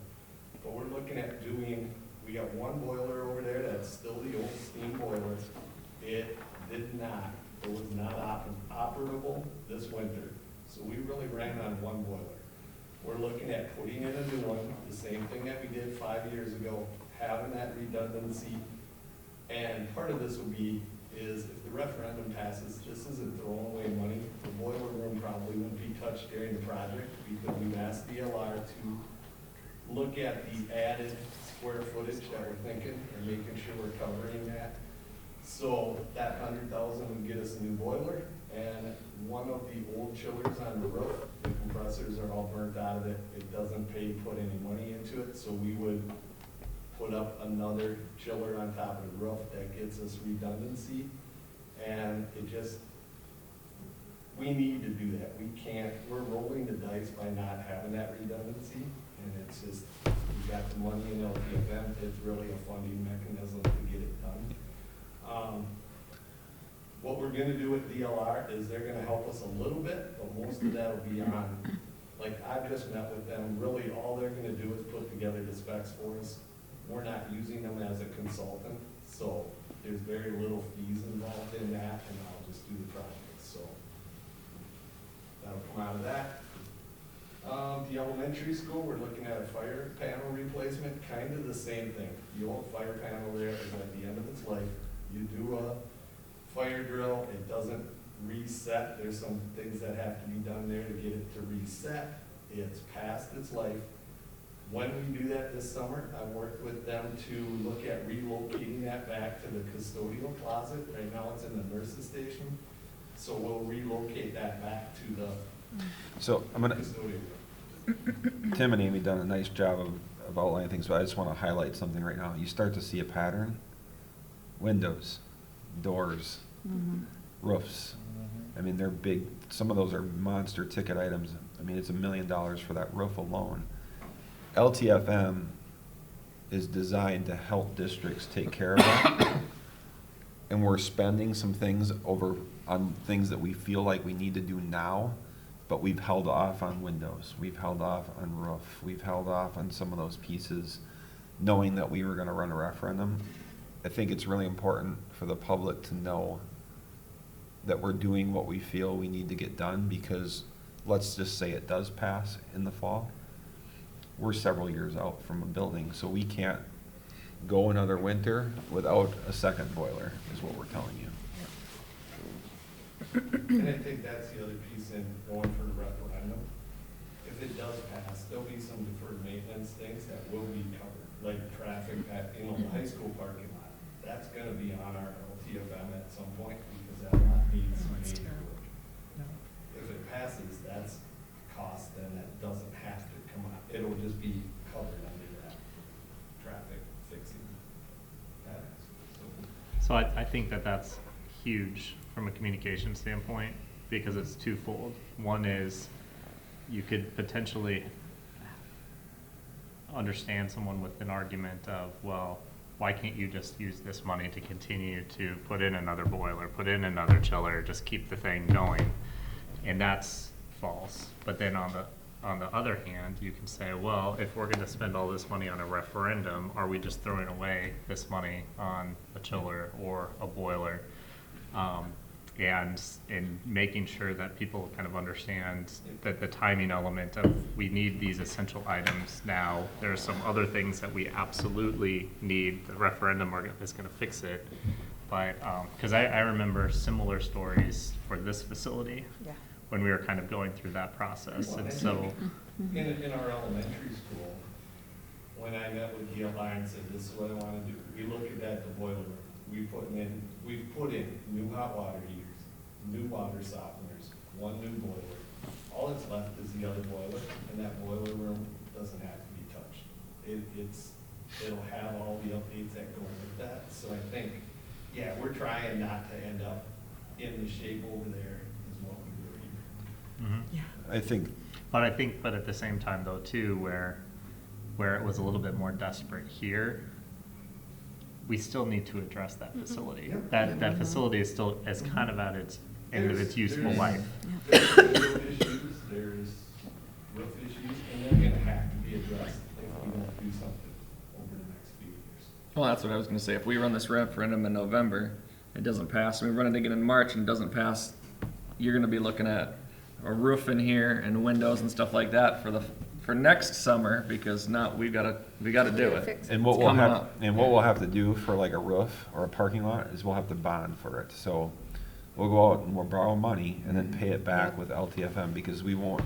but we're looking at doing, we got one boiler over there that's still the old steam boiler. It was not operable this winter. So we really ran on one boiler. We're looking at putting in a new one, the same thing that we did 5 years ago, having that redundancy. And part of this would be is if the referendum passes, this isn't throwing away money. The boiler room probably wouldn't be touched during the project because we've asked DLR to look at the added square footage that we're thinking and making sure we're covering that. So that 100,000 would get us a new boiler, and one of the old chillers on the roof, the compressors are all burnt out of it. It doesn't pay to put any money into it, so we would put up another chiller on top of the roof that gets us redundancy. And it just, we need to do that. We can't, we're rolling the dice by not having that redundancy. And it's just, we got the money in LTFM, it's really a funding mechanism to get it done. What we're gonna do with DLR is they're gonna help us a little bit, but most of that will be on, like I've just met with them, really all they're gonna do is put together the specs for us. We're not using them as a consultant, so there's very little fees involved in that, and I'll just do the project, so that'll come out of that. The elementary school, we're looking at a fire panel replacement, kind of the same thing. The old fire panel there is at the end of its life. You do a fire drill, it doesn't reset. There's some things that have to be done there to get it to reset. It's past its life. When we do that this summer, I worked with them to look at relocating that back to the custodial closet. Right now it's in the nurse's station. So we'll relocate that back to the So I'm gonna, custodial. Tim and Amy done a nice job of outlining things, but I just want to highlight something right now. You start to see a pattern. Windows, doors, roofs. I mean, they're big. Some of those are monster ticket items. I mean, it's $1 million for that roof alone. LTFM is designed to help districts take care of that. And we're spending some things over on things that we feel like we need to do now, but we've held off on windows. We've held off on roof. We've held off on some of those pieces, knowing that we were gonna run a referendum. I think it's really important for the public to know that we're doing what we feel we need to get done, because let's just say it does pass in the fall. We're several years out from a building, so we can't go another winter without a second boiler, is what we're telling you. And I think that's the other piece in going for the referendum. If it does pass, there'll be some deferred maintenance things that will be covered, like traffic at, the high school parking lot. That's gonna be on our LTFM at some point, because that lot needs some That's major terrible. work. If it passes, that's cost, then that doesn't have to come out. It'll just be covered under that traffic fixing. So I think that that's huge from a communication standpoint, because it's twofold. One is you could potentially understand someone with an argument of, well, why can't you just use this money to continue to put in another boiler, put in another chiller, just keep the thing going? And that's false. But then on the other hand, you can say, well, if we're gonna spend all this money on a referendum, are we just throwing away this money on a chiller or a boiler? And in making sure that people kind of understand that the timing element of we need these essential items now. There are some other things that we absolutely need. The referendum is going to fix it. But because I remember similar stories for this facility Yeah. when we were kind of going through that process. Well, And I so, think in our elementary school, when I met with DLI and said, this is what I want to do, we looked at that, the boiler room. We put in new hot water heaters, new water softeners, one new boiler. All that's left is the other boiler, and that boiler room doesn't have to be touched. It'll have all the updates that go with that. So I think, yeah, we're trying not to end up in the shape over there is what we were here. Yeah. I think, but at the same time though too, where it was a little bit more desperate here, we still need to address that facility. That facility is still kind of at its end of its useful life. There's window issues, there's roof issues, and they're gonna have to be addressed if we don't do something over the next few years. Well, that's what I was gonna say. If we run this referendum in November, it doesn't pass, and we run it again in March and it doesn't pass, you're gonna be looking at a roof in here and windows and stuff like that for next summer, because now we gotta do it. and what It's we'll coming have, up. and what we'll have to do for like a roof or a parking lot is we'll have to bond for it. So we'll go out and we'll borrow money and then pay it back with LTFM, because we won't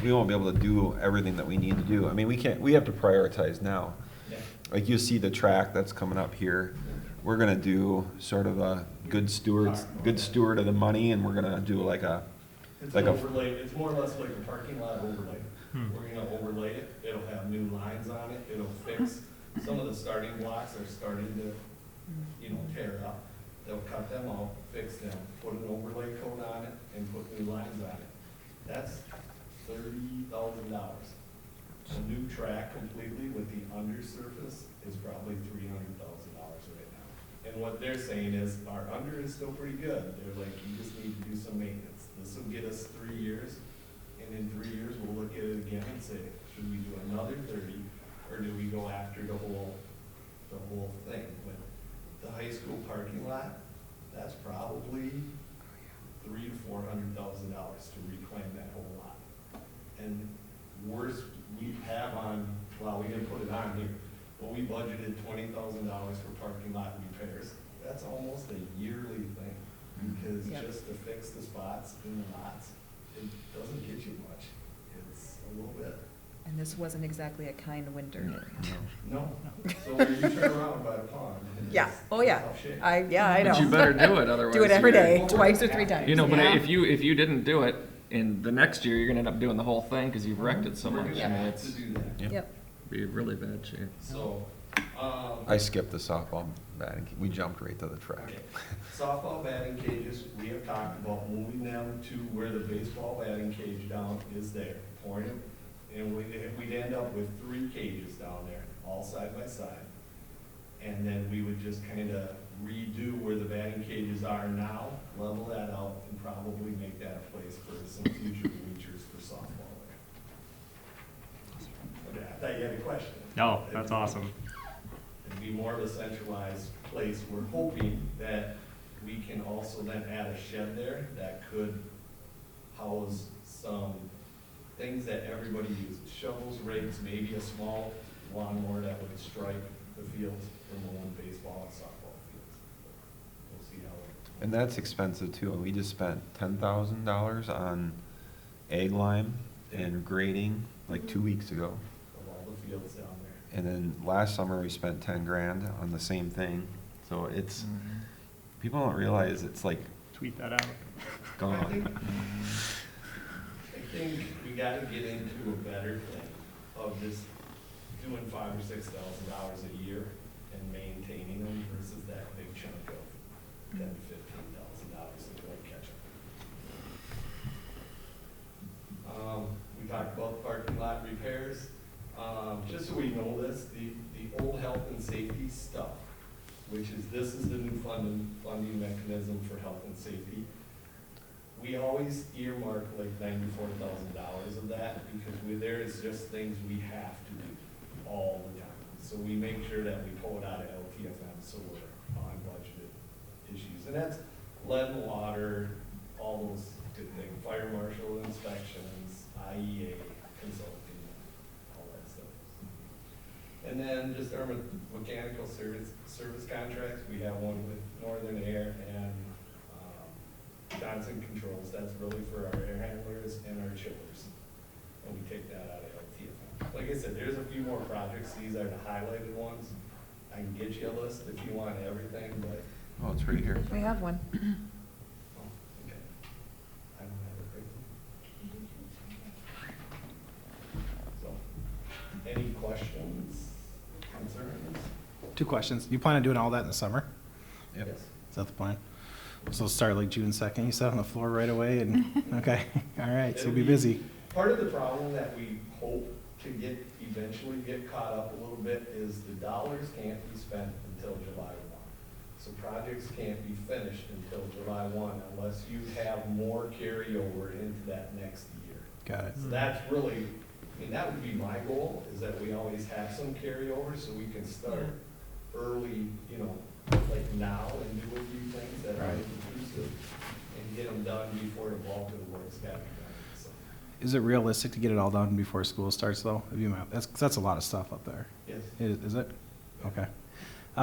be able to do everything that we need to do. I mean, we have to prioritize now. Yeah. Like you see the track that's coming up here, we're gonna do sort of a good steward of the money, and we're gonna do like a, It's like an a, overlay, it's more or less like a parking lot overlay. We're gonna overlay it, it'll have new lines on it, it'll fix, some of the starting blocks are starting to, tear up. They'll cut them out, fix them, put an overlay coat on it, and put new lines on it. That's $30,000. A new track completely with the undersurface is probably $300,000 right now. And what they're saying is, our under is still pretty good. They're like, you just need to do some maintenance. This will get us 3 years, and in 3 years, we'll look at it again and say, should we do another 30, or do we go after the whole thing? But the high school parking lot, that's probably $300,000 to $400,000 to reclaim that whole lot. And worse, we have we didn't put it on here, but we budgeted $20,000 for parking lot repairs. That's almost a yearly thing, because just to fix the spots in the lots, it doesn't get you much. It's a little bit. And this wasn't exactly a kind winter. No. So when you turn around by the pond. Yeah, it's oh yeah, tough shape. I know. But you better do it, otherwise. Do it every you're- day, twice or 3 times. But Yeah. if you didn't do it, in the next year, you're gonna end up doing the whole thing, because you've wrecked it so We're much. gonna I mean, have to it's do that. Yep. be in really bad shape. So, I skipped the softball batting, we jumped right to the track. okay. Softball batting cages, we have talked about moving them to where the baseball batting cage down is there, pouring them. And we'd end up with 3 cages down there, all side by side. And then we would just kind of redo where the batting cages are now, level that out, and probably make that a place for some future bleachers for softball there. Okay, I thought you had a question. No, that's awesome. It'd be more of a centralized place. We're hoping that we can also then add a shed there that could house some things that everybody uses, shovels, rakes, maybe a small lawnmower that would stripe the fields for mowing baseball and softball fields. We'll see how it. And that's expensive too, we just spent $10,000 on egg lime and grading like 2 weeks ago. Of all the fields down there. And then last summer, we spent 10 grand on the same thing, so it's, people don't realize it's like Tweet that out. gone. I think we gotta get into a better thing of just doing $5,000 or $6,000 a year and maintaining them versus that big chunk of $10,000 to $15,000 to play catch up. We talked about parking lot repairs. Just so we know this, the old health and safety stuff, which is, this is the new funding mechanism for health and safety. we always earmark like $94,000 of that, because there is just things we have to do all the time. So we make sure that we pull it out of LTFM, so we're on budgeted issues. And that's lead and water, all those good things, fire marshal inspections, IEA consulting, all that stuff. And then just our mechanical service contracts, we have one with Northern Air and Johnson Controls. That's really for our air handlers and our chillers. And we take that out of LTFM. Like I said, there's a few more projects. These are the highlighted ones. I can get you a list if you want everything, but. Oh, it's right here. We have one. Oh, okay. I don't have it right. So, any questions, concerns? 2 questions. You plan on doing all that in the summer? Yep. Yes. Is that the plan? So start like June 2nd, you said, on the floor right away, and, okay, all right, so you'll be busy. Part of the problem that we hope to eventually get caught up a little bit is the dollars can't be spent until July 1. So projects can't be finished until July 1 unless you have more carryover into that next year. Got it. So that's really, I mean, that would be my goal, is that we always have some carryover so we can start early, you know, like now, and do a few things that are inclusive and get them done before the bulk of the work's got to be done. So, Is it realistic to get it all done before school starts, though? Have you, that's a lot of stuff up there. yes. Is it? Okay.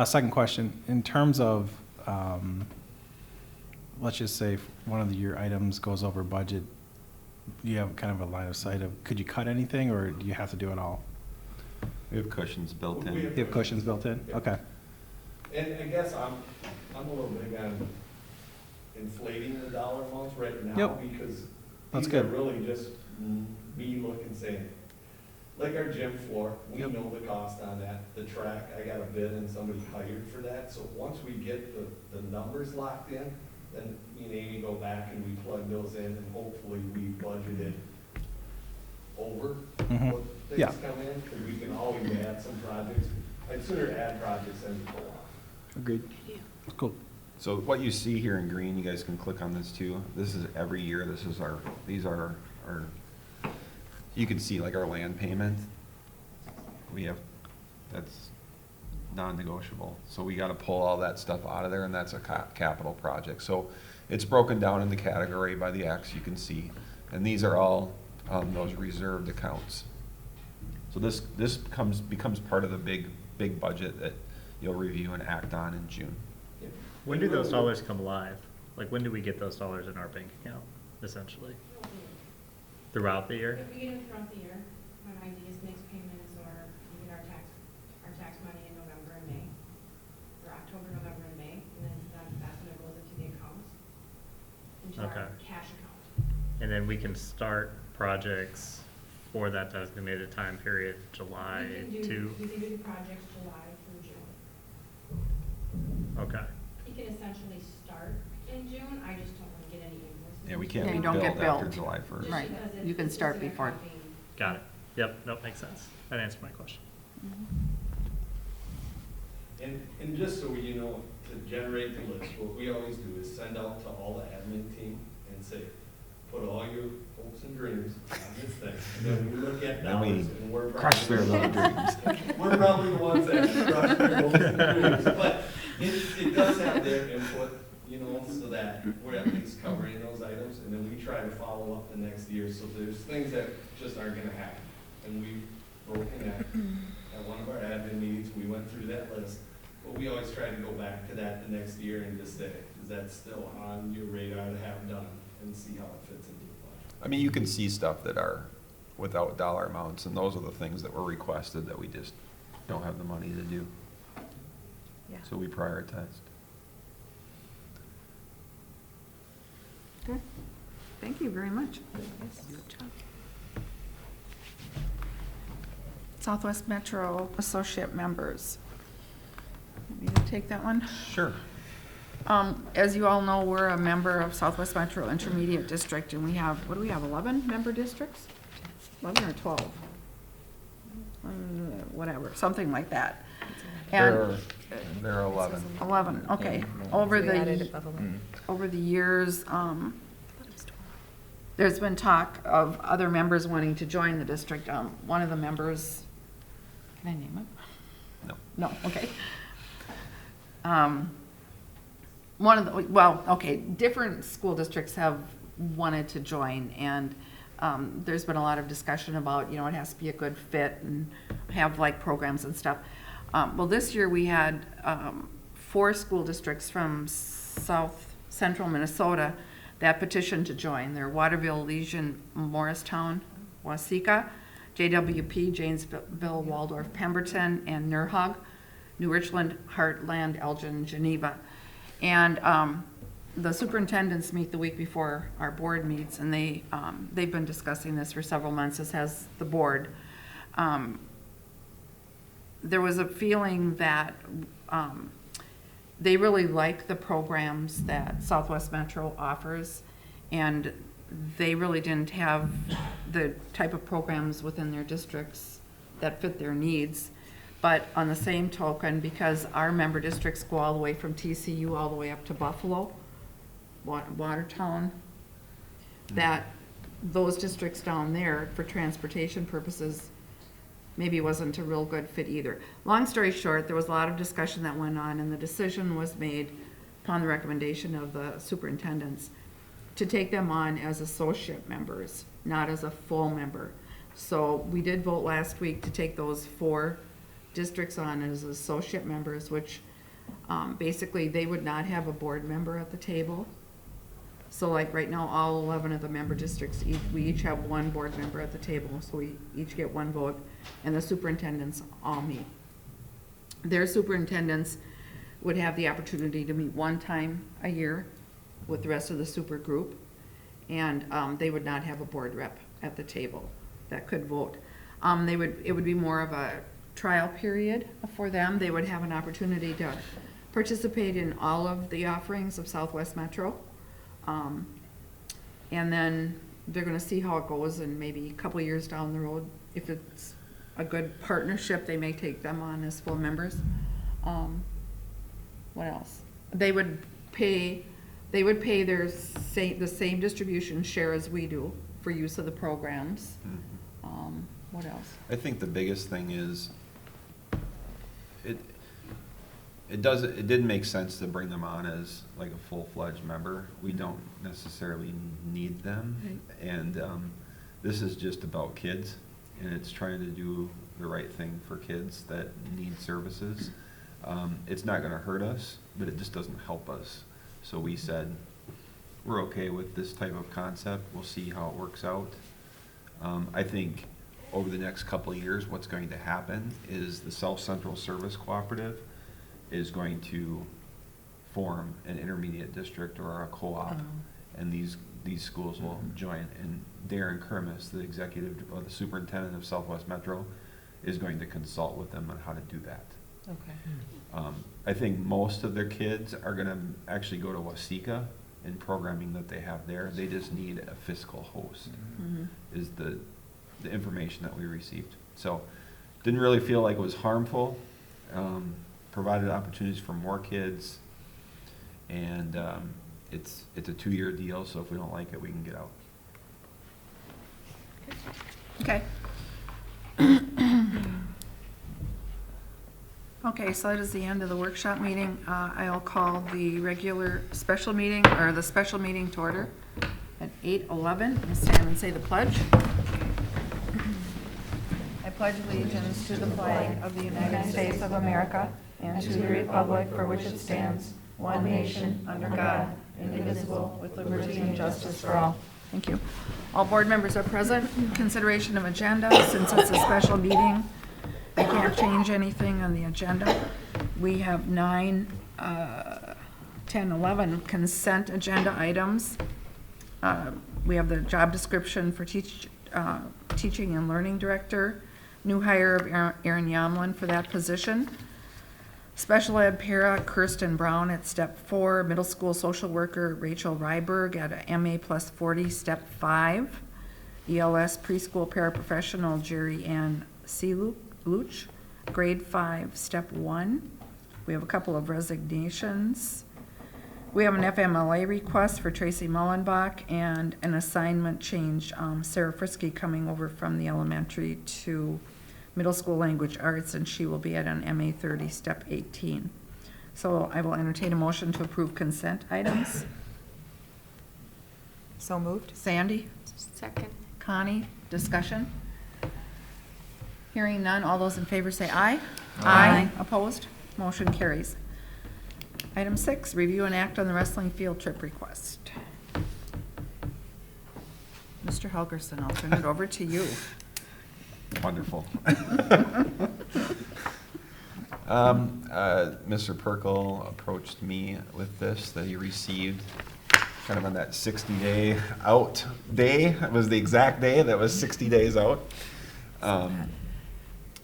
Second question, in terms of, let's just say one of your items goes over budget, do you have kind of a line of sight of, could you cut anything, or do you have to do it all? We have cushions built in. We have You have cushions built in? Yeah. Okay. And I guess I'm a little big on inflating the dollar amounts right now, Yep. because That's these are good. really just me looking, saying, like our gym floor, we Yep. know the cost on that. The track, I got a bid and somebody hired for that. So once we get the numbers locked in, then me and Amy go back and we plug those in, and hopefully we budgeted over Mhm. what Yeah. things come in, because we can always add some projects. I'd sooner add projects than pull off. Agreed. Cool. So what you see here in green, you guys can click on this too. This is every year, these are our, you can see like our land payment. We have, that's non-negotiable. So we gotta pull all that stuff out of there, and that's a capital project. So it's broken down into category by the X, you can see. And these are all those reserved accounts. So this becomes part of the big budget that you'll review and act on in June. Yeah. When do those dollars come live? Like, when do we get those dollars in our bank account, essentially? Throughout the year? If we get them throughout the year, when IDs makes payments, or we get our tax money in November and May, or October, November, and May, and then that's when it goes into the accounts, into our Okay. cash account. And then we can start projects for that designated time period, July We to, can do the projects July through June. okay. You can essentially start in June, I just don't want to get any invoices. Yeah, we Yeah, can't you be don't get billed after billed. July 1st. Just Right. because You can it's start considered before. helping. Got it. Yep, nope, makes sense. That answered my question. And just so you know, to generate the list, what we always do is send out to all the admin team and say, put all your hopes and dreams on this thing. And then we look at Then we dollars, and we're crush their probably, little dreams. we're probably the ones that crush their hopes and dreams. But it does have their input, you know, so that we're at least covering those items. And then we try to follow up the next year. So there's things that just aren't gonna happen. And we've broken that. At one of our admin meetings, we went through that list. But we always try to go back to that the next year and just say, is that still on your radar to have done, and see how it fits into the budget. I mean, you can see stuff that are without dollar amounts, and those are the things that were requested that we just don't have the money to do. Yeah. So we prioritized. Good. Thank you very much. Southwest Metro Associate Members. Want me to take that one? Sure. As you all know, we're a member of Southwest Metro Intermediate District, and we have, what do we have, 11 member districts? 11 or 12? Whatever, something like that. And There are 11. 11, okay. Yeah. Over We added the, above 11. over the years, There's been talk of other members wanting to join the district. One of the members, can I name it? No. No, okay. One of the, well, okay, different school districts have wanted to join, and there's been a lot of discussion about, you know, it has to be a good fit and have like programs and stuff. Well, this year we had 4 school districts from south central Minnesota that petitioned to join. They're Waterville, Legion, Morristown, Waseca, JWP, Janesville, Waldorf, Pemberton, and Nurhug, New Richland, Heartland, Elgin, Geneva. And the superintendents meet the week before our board meets, and they've been discussing this for several months, as has the board. There was a feeling that they really like the programs that Southwest Metro offers, and they really didn't have the type of programs within their districts that fit their needs. But on the same token, because our member districts go all the way from TCU all the way up to Buffalo, Watertown, that those districts down there, for transportation purposes, maybe wasn't a real good fit either. Long story short, there was a lot of discussion that went on, and the decision was made upon the recommendation of the superintendents to take them on as associate members, not as a full member. So we did vote last week to take those 4 districts on as associate members, which basically they would not have a board member at the table. So like right now, all 11 of the member districts, we each have 1 board member at the table, so we each get 1 vote, and the superintendents all meet. Their superintendents would have the opportunity to meet 1 time a year with the rest of the super group, and they would not have a board rep at the table that could vote. It would be more of a trial period for them. They would have an opportunity to participate in all of the offerings of Southwest Metro. And then they're gonna see how it goes, and maybe a couple of years down the road, if it's a good partnership, they may take them on as full members. What else? They would pay the same distribution share as we do for use of the programs. What else? I think the biggest thing is, it didn't make sense to bring them on as like a full-fledged member. We don't necessarily need them. Right. And this is just about kids, and it's trying to do the right thing for kids that need services. It's not gonna hurt us, but it just doesn't help us. So we said, we're okay with this type of concept. We'll see how it works out. I think over the next couple of years, what's going to happen is the South Central Service Cooperative is going to form an intermediate district or a co-op, and these schools will join. And Darren Kermis, the executive or the superintendent of Southwest Metro, is going to consult with them on how to do that. Okay. I think most of their kids are gonna actually go to Waseca in programming that they have there. They just need a fiscal host, is the information that we received. So, didn't really feel like it was harmful. Provided opportunities for more kids, and it's a 2-year deal, so if we don't like it, we can get out. Okay. Okay, so that is the end of the workshop meeting. I'll call the regular special meeting, or the special meeting to order at 8:11. We'll stand and say the pledge. I pledge allegiance to the flag of the United States of America and to the republic for which it stands, one nation, under God, indivisible, with liberty and justice for all. Thank you. All board members are present. Consideration of agenda, since it's a special meeting, I can't change anything on the agenda. We have 9, 10, 11 consent agenda items. We have the job description for teaching and learning director, new hire of Erin Yamlin for that position. Special ed para Kirsten Brown at step 4, middle school social worker Rachel Ryberg at a MA plus 40, step 5. ELS preschool paraprofessional Jerry Ann Luch, grade 5, step 1. We have a couple of resignations. We have an FMLA request for Tracy Mullenbach and an assignment change, Sarah Frisky coming over from the elementary to middle school language arts, and she will be at an MA 30, step 18. So I will entertain a motion to approve consent items. So moved? Sandy? Second. Connie? Discussion? Hearing none, all those in favor say aye. Aye. Opposed? Motion carries. Item 6, review and act on the wrestling field trip request. Mr. Helgerson, I'll turn it over to you. Wonderful. Mr. Perkel approached me with this, that he received kind of on that 60-day out day. It was the exact day that was 60 days out.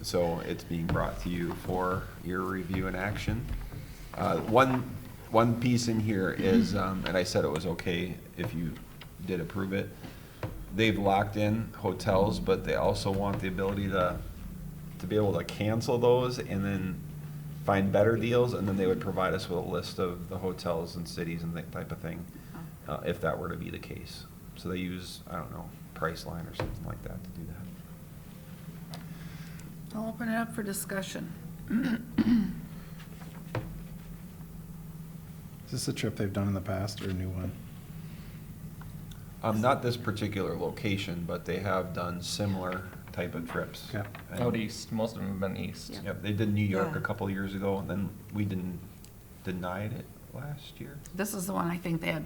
So it's being brought to you for your review and action. One piece in here is, and I said it was okay if you did approve it, they've locked in hotels, but they also want the ability to be able to cancel those and then find better deals, and then they would provide us with a list of the hotels and cities and that type of thing, if that were to be the case. So they use, I don't know, Priceline or something like that to do that. I'll open it up for discussion. Is this a trip they've done in the past or a new one? Not this particular location, but they have done similar type of trips. Okay. And- Out east, most of them have been east. Yeah. Yep, they did New York Yeah. a couple of years ago, and then we denied it last year. This is the one I think they had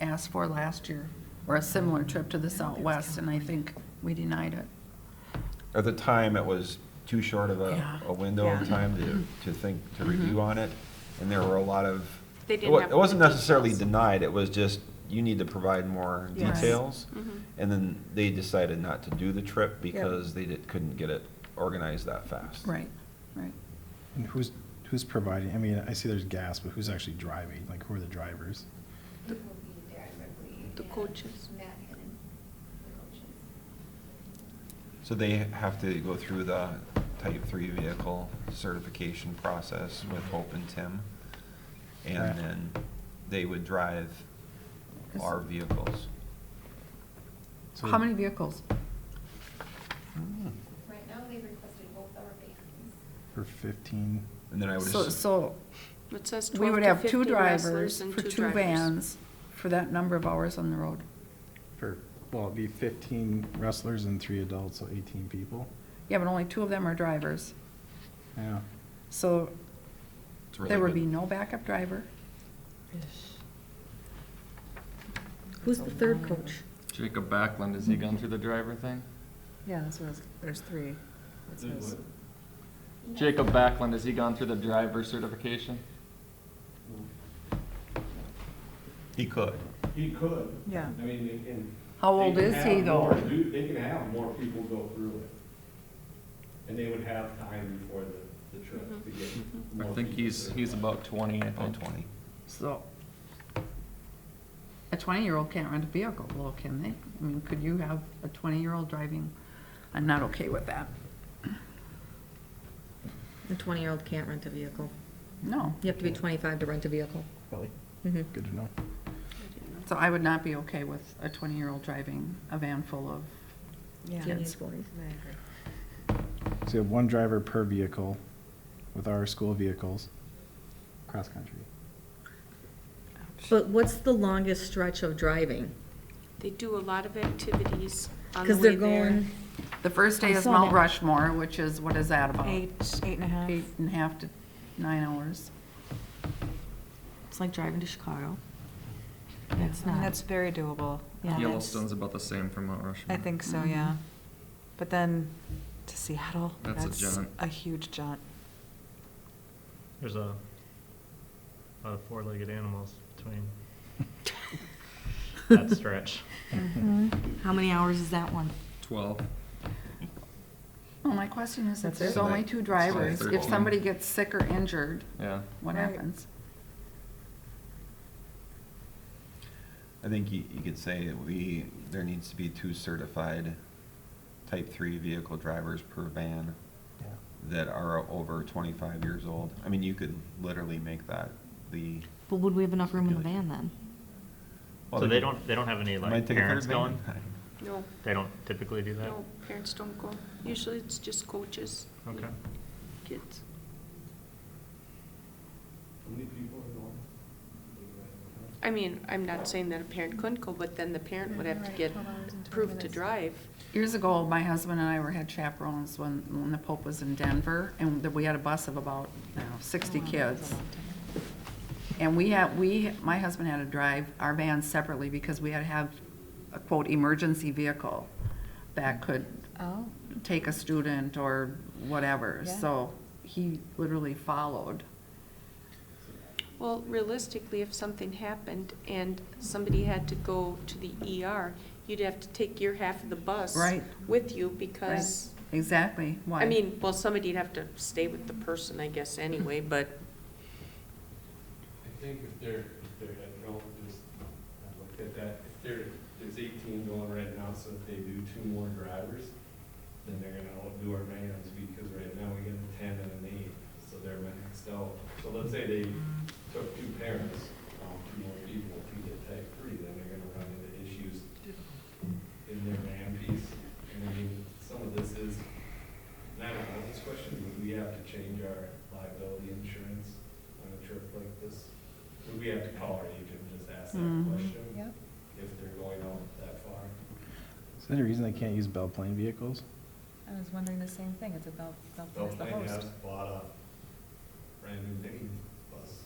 asked for last year, or a similar trip to the Southwest, and I think we denied it. At the time, it was too short of Yeah. a window of Yeah. time to review on it, and there were a lot of, They it didn't have it wasn't the necessarily details. denied, it was just, you need to provide more Yes. details. Mhm. And then they decided not to do the trip because they couldn't get it organized that fast. Right, right. And who's providing, I mean, I see there's gas, but who's actually driving? Like, who are the drivers? The coaches. So they have to go through the Type 3 vehicle certification process with Hope and Tim. And Right. then they would drive our vehicles. So- How many vehicles? Right now, they've requested both our vans. For 15, And then I would, So It says we 12 would to have two 15 wrestlers drivers and for two two drivers. vans for that number of hours on the road. well, it'd be 15 wrestlers and 3 adults, so 18 people. Yeah, but only 2 of them are drivers. Yeah. So it's really there would good. be no backup driver. Who's the third coach? Jacob Backlund, has he gone through the driver thing? Yeah, that's what I was, there's 3. It says. Jacob Backlund, has he gone through the driver certification? He could. He could. Yeah. I mean, they can. How old they can is he, have though? more- They can have more people go through it. And they would have time before the trip to get. I more think people he's certified. about 20, I About think. 20. So a 20-year-old can't rent a vehicle, well, can they? I mean, could you have a 20-year-old driving? I'm not okay with that. A 20-year-old can't rent a vehicle. No. You have to be 25 to rent a vehicle. Really? Mhm. Good to know. So I would not be okay with a 20-year-old driving a van full of Yeah. Teenage boys. I agree. So you have 1 driver per vehicle with our school vehicles, cross-country. But what's the longest stretch of driving? They do a lot of activities on the Because way they're there. going, The first day I is saw Mount that. Rushmore, which is, what is that, about? 8.5. 8.5 to 9 hours. it's like driving to Chicago. I That's mean, not. that's very doable. Yeah. That's- Yellowstone's about the same from Mount Rushmore. I think so, Mhm. yeah. But then to Seattle, That's a that's jaunt. a huge jaunt. There's a lot of 4-legged animals between that stretch. How many hours is that one? 12. Well, my question is, if That's there's it. only 2 drivers, if 13. somebody gets sick or injured, Yeah. what Right. happens? I think you could say there needs to be 2 certified Type 3 vehicle drivers per van that are over 25 years old. I mean, you could literally make that the But would we have enough room in the van then? Well, So they don't have any might like take a parents third going? van. No, They don't typically do that? no, parents don't go. Usually it's just coaches, Okay. kids. How many people are going? I mean, I'm not saying that a parent couldn't go, but then the parent would have to get approved to drive. Years ago, my husband and I had chaperones when the Pope was in Denver, and we had a bus of about, 60 kids. And my husband had to drive our van separately because we had to have a quote, emergency vehicle that could Oh. take a student or whatever. Yeah. So he literally followed. Well, realistically, if something happened and somebody had to go to the ER, you'd have to take your half of the bus Right. with you because, Exactly. Why? I mean, well, somebody'd have to stay with the person, I guess, anyway, but I think if they're, I don't just, I looked at that, if there's 18 going right now, so if they do 2 more drivers, then they're gonna outdo our vans, because right now we get a 10 and an 8, so they're maxed out. So let's say they took 2 parents, 2 more people to get type 3, then they're gonna run into issues in their van piece. And I mean, some of this is, not an honest question, would we have to change our liability insurance on a trip like this? Would we have to call our agent and just ask that Mhm. question? Yep. If they're going out that far? Is there any reason they can't use Bell Plain vehicles? I was wondering the same thing. It's about the Beltline has host. bought a brand new mini bus,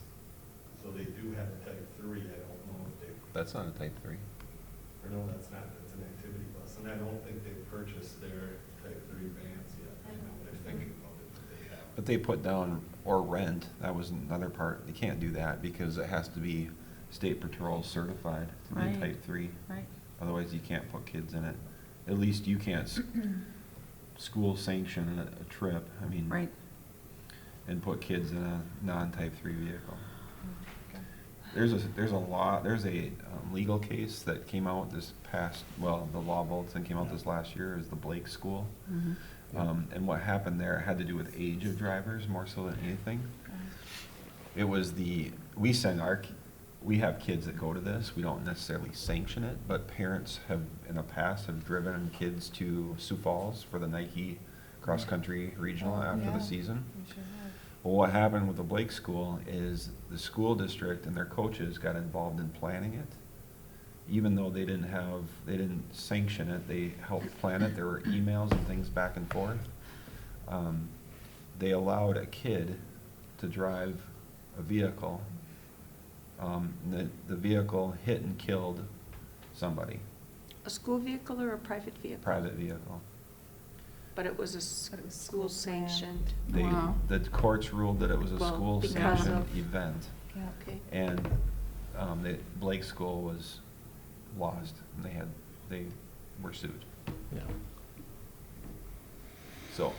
so they do have a type 3, I don't know if they, That's not a type 3. or no, that's not, that's an activity bus, and I don't think they've purchased their type 3 vans yet, I know they're thinking about it, but they haven't. But they put down or rent, that was another part, they can't do that because it has to be state patrol certified to be Right. type 3. Right. Otherwise you can't put kids in it. At least you can't school sanction a trip, I mean. Right. And put kids in a non-type 3 vehicle. There's a legal case that came out this past, well, the law bulletin came out this last year, is the Blake School. Mhm. And what happened there had to do with age of drivers more so than anything. It was we have kids that go to this, we don't necessarily sanction it, but parents have, in the past, have driven kids to Sioux Falls for the Nike cross-country regional after Yeah. the season. We sure have. Well, what happened with the Blake School is the school district and their coaches got involved in planning it. Even though they didn't sanction it, they helped plan it, there were emails and things back and forth. They allowed a kid to drive a vehicle. The vehicle hit and killed somebody, a school vehicle or a private vehicle? private vehicle. But it was a But it was school school planned. sanctioned, Wow. The courts ruled that it was a Well, school because sanctioned of- event. Yeah. okay? And the Blake School was lost, and they were sued. Yeah. So,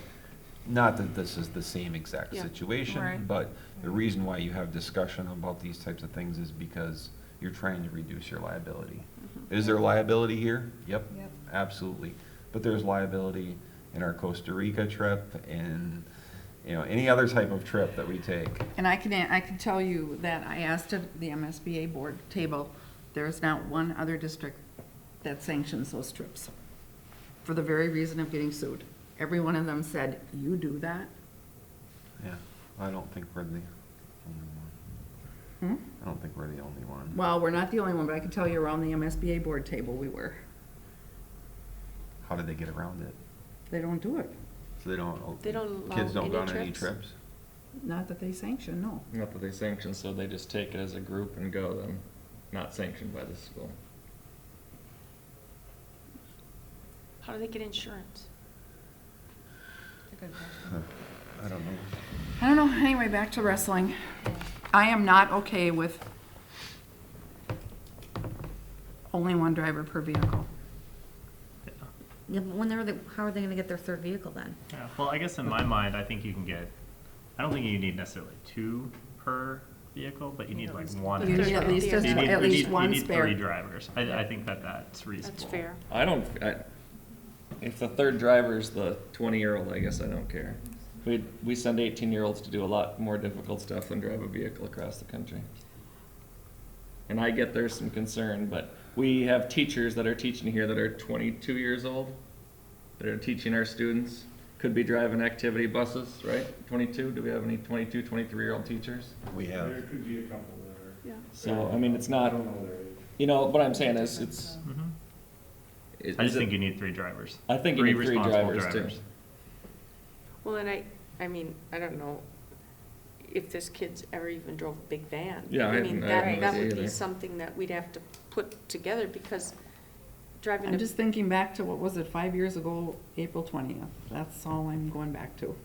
not that this is the same exact Yeah. situation, Right. but the reason why you have discussion about these types of things is because you're trying to reduce your liability. Mhm. Is there liability here? Yep, Yep. absolutely. But there's liability in our Costa Rica trip and, any other type of trip that we take. And I can tell you that I asked at the MSBA board table, there is not one other district that sanctions those trips for the very reason of getting sued. Every one of them said, you do that? Yeah, I don't think we're the only one. I don't think we're the only one. Well, we're not the only one, but I can tell you around the MSBA board table, we were. How did they get around it? They don't do it. So they don't allow kids don't any go on any trips? trips? Not that they sanction, no. Not that they sanction, so they just take it as a group and go then, not sanctioned by the school. How do they get insurance? That's a good question. I don't know. I don't know, anyway, back to wrestling. I am not okay with only one driver per vehicle. Yeah, but how are they gonna get their third vehicle then? Yeah, well, I guess in my mind, I think you can I don't think you need necessarily 2 per vehicle, but you need like 1. You need at least You need- at you least need- one You need spare. 3 drivers. I think that's reasonable. That's fair. If the third driver's the 20-year-old, I guess I don't care. We send 18-year-olds to do a lot more difficult stuff than drive a vehicle across the country. and I get there's some concern, but we have teachers that are teaching here that are 22 years old, that are teaching our students, could be driving activity buses, right? 22, do we have any 22, 23-year-old teachers? We have. There could be a couple that Yeah. So, I mean, it's are, I not, don't know their age. you know, what I'm saying is, it's. I just think you need 3 drivers. I think you need 3 responsible drivers, too. Well, and I mean, I don't know if this kid's ever even drove a big van. Yeah, I mean, have no that idea would be either. something that we'd have to put together, because driving I'm a, just thinking back to, what was it, 5 years ago, April 20th. That's all I'm going back to.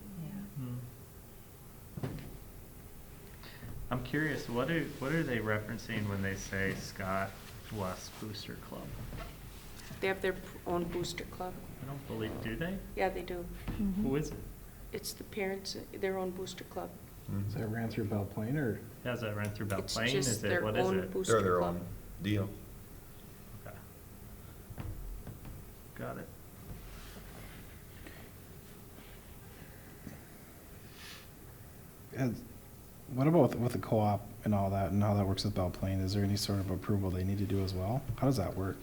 I'm curious, what are they referencing when they say Scott West Booster Club? they have their own booster club. I don't believe, do they? Yeah, they do. Who is it? It's the parents, their own booster club. Is that ran through Belle Plaine or? Does that run through Belle It's Plaine? just Is their it, what is own it? booster They're their club. own deal. Okay. Got it. And what about with the co-op and all that, and how that works with Belle Plaine? Is there any sort of approval they need to do as well? How does that work?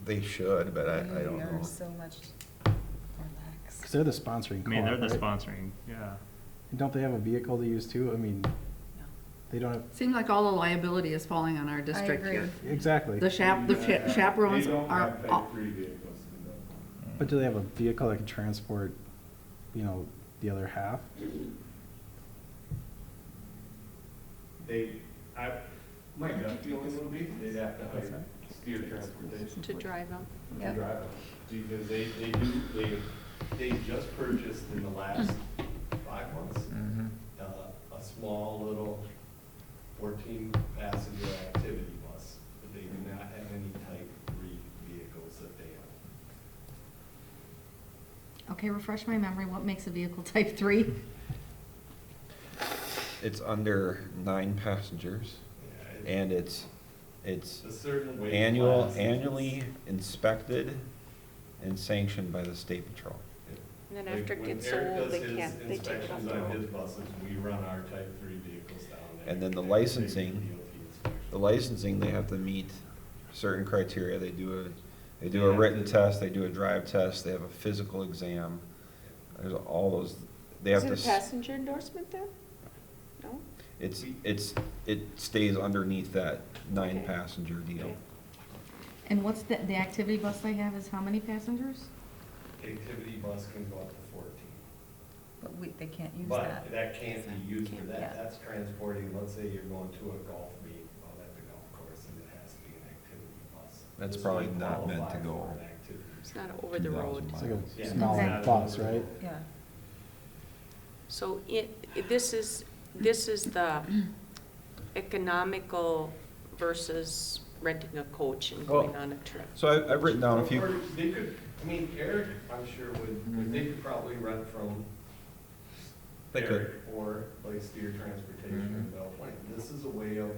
They should, but I don't We know. are so much relaxed. Because they're the sponsoring co-op, I mean, they're the right? sponsoring, yeah. And don't they have a vehicle to use too? I mean, they don't have, Seems like all the liability is falling on our district agree. here. exactly. The chaperones They don't are, have type 3 vehicles in them. But do they have a vehicle that can transport, the other half? My gut feeling would be, they'd have to hire steer transportation To drive them. to Yep. drive them. Because they just purchased in the last 5 months, Mhm. a small little 14-passenger activity bus, but they do not have any type 3 vehicles that they own. Okay, refresh my memory, what makes a vehicle type 3? It's under 9 passengers, Yeah, and it's a certain weight class. annually inspected and sanctioned by the State Patrol. And then Like, after it when gets Eric old, does they his can't, they take it off inspections the on his road. buses, we run our type 3 vehicles down there. And then the they do licensing, DOT inspection. the licensing, they have to meet certain criteria. They do a They have written to- test, they do a drive test, they have a physical exam. There's all those, they have Is to. it a passenger endorsement then? No? It stays underneath that 9 Okay. passenger deal. Okay. And what's the activity bus they have is how many passengers? The activity bus can go up to 14. But they can't use But that. that can't be used for Can't, that. yeah. That's transporting, let's say you're going to a golf meet out at the golf course, and it has to be an activity bus. That's This probably would not meant to qualify go for an activity. It's not over the 2,000 road. It's like a Yeah. small Okay. bus, right? Yeah. So this is the economical versus renting a coach and going Well, on a trip. So I've written down a Or few, they could, I mean, Eric, I'm sure they could probably rent from They could. Eric or like Steer Transportation in Belle Plaine. This is a way of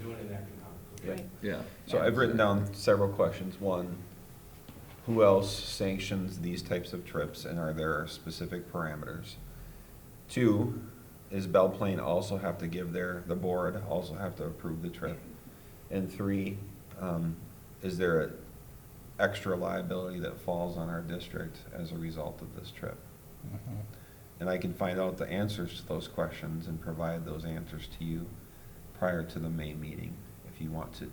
doing it economically. Right. Yeah. so I've written down several questions. One, who else sanctions these types of trips, and are there specific parameters? 2, is Belle Plaine also have to give the board also have to approve the trip? And 3, is there a extra liability that falls on our district as a result of this trip? Mhm. And I can find out the answers to those questions and provide those answers to you prior to the May meeting, if you want to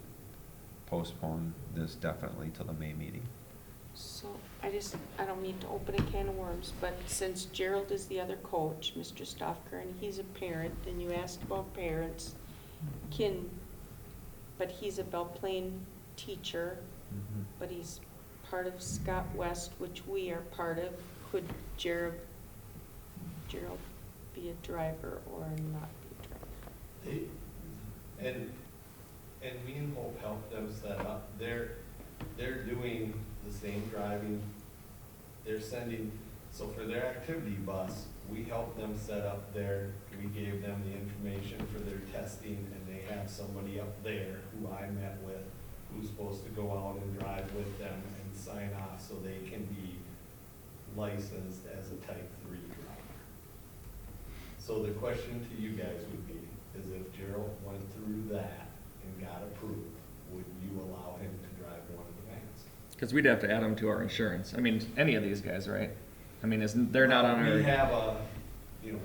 postpone this definitely till the May meeting. So I don't mean to open a can of worms, but since Gerald is the other coach, Mr. Stoffker, and he's a parent, and you asked about parents, but he's a Belle Plaine teacher, but he's part of Scott West, which we are part of. Could Gerald be a driver or not be a driver? And me and Hope helped them set up, they're doing the same driving, they're sending, so for their activity bus, we helped them set up we gave them the information for their testing, and they have somebody up there who I met with, who's supposed to go out and drive with them and sign off so they can be licensed as a type 3 driver. So the question to you guys would be, is if Gerald went through that, and got approved, would you allow him to drive one of the vans? Because we'd have to add them to our insurance. I mean, any of these guys, right? I mean, they're not on our. We have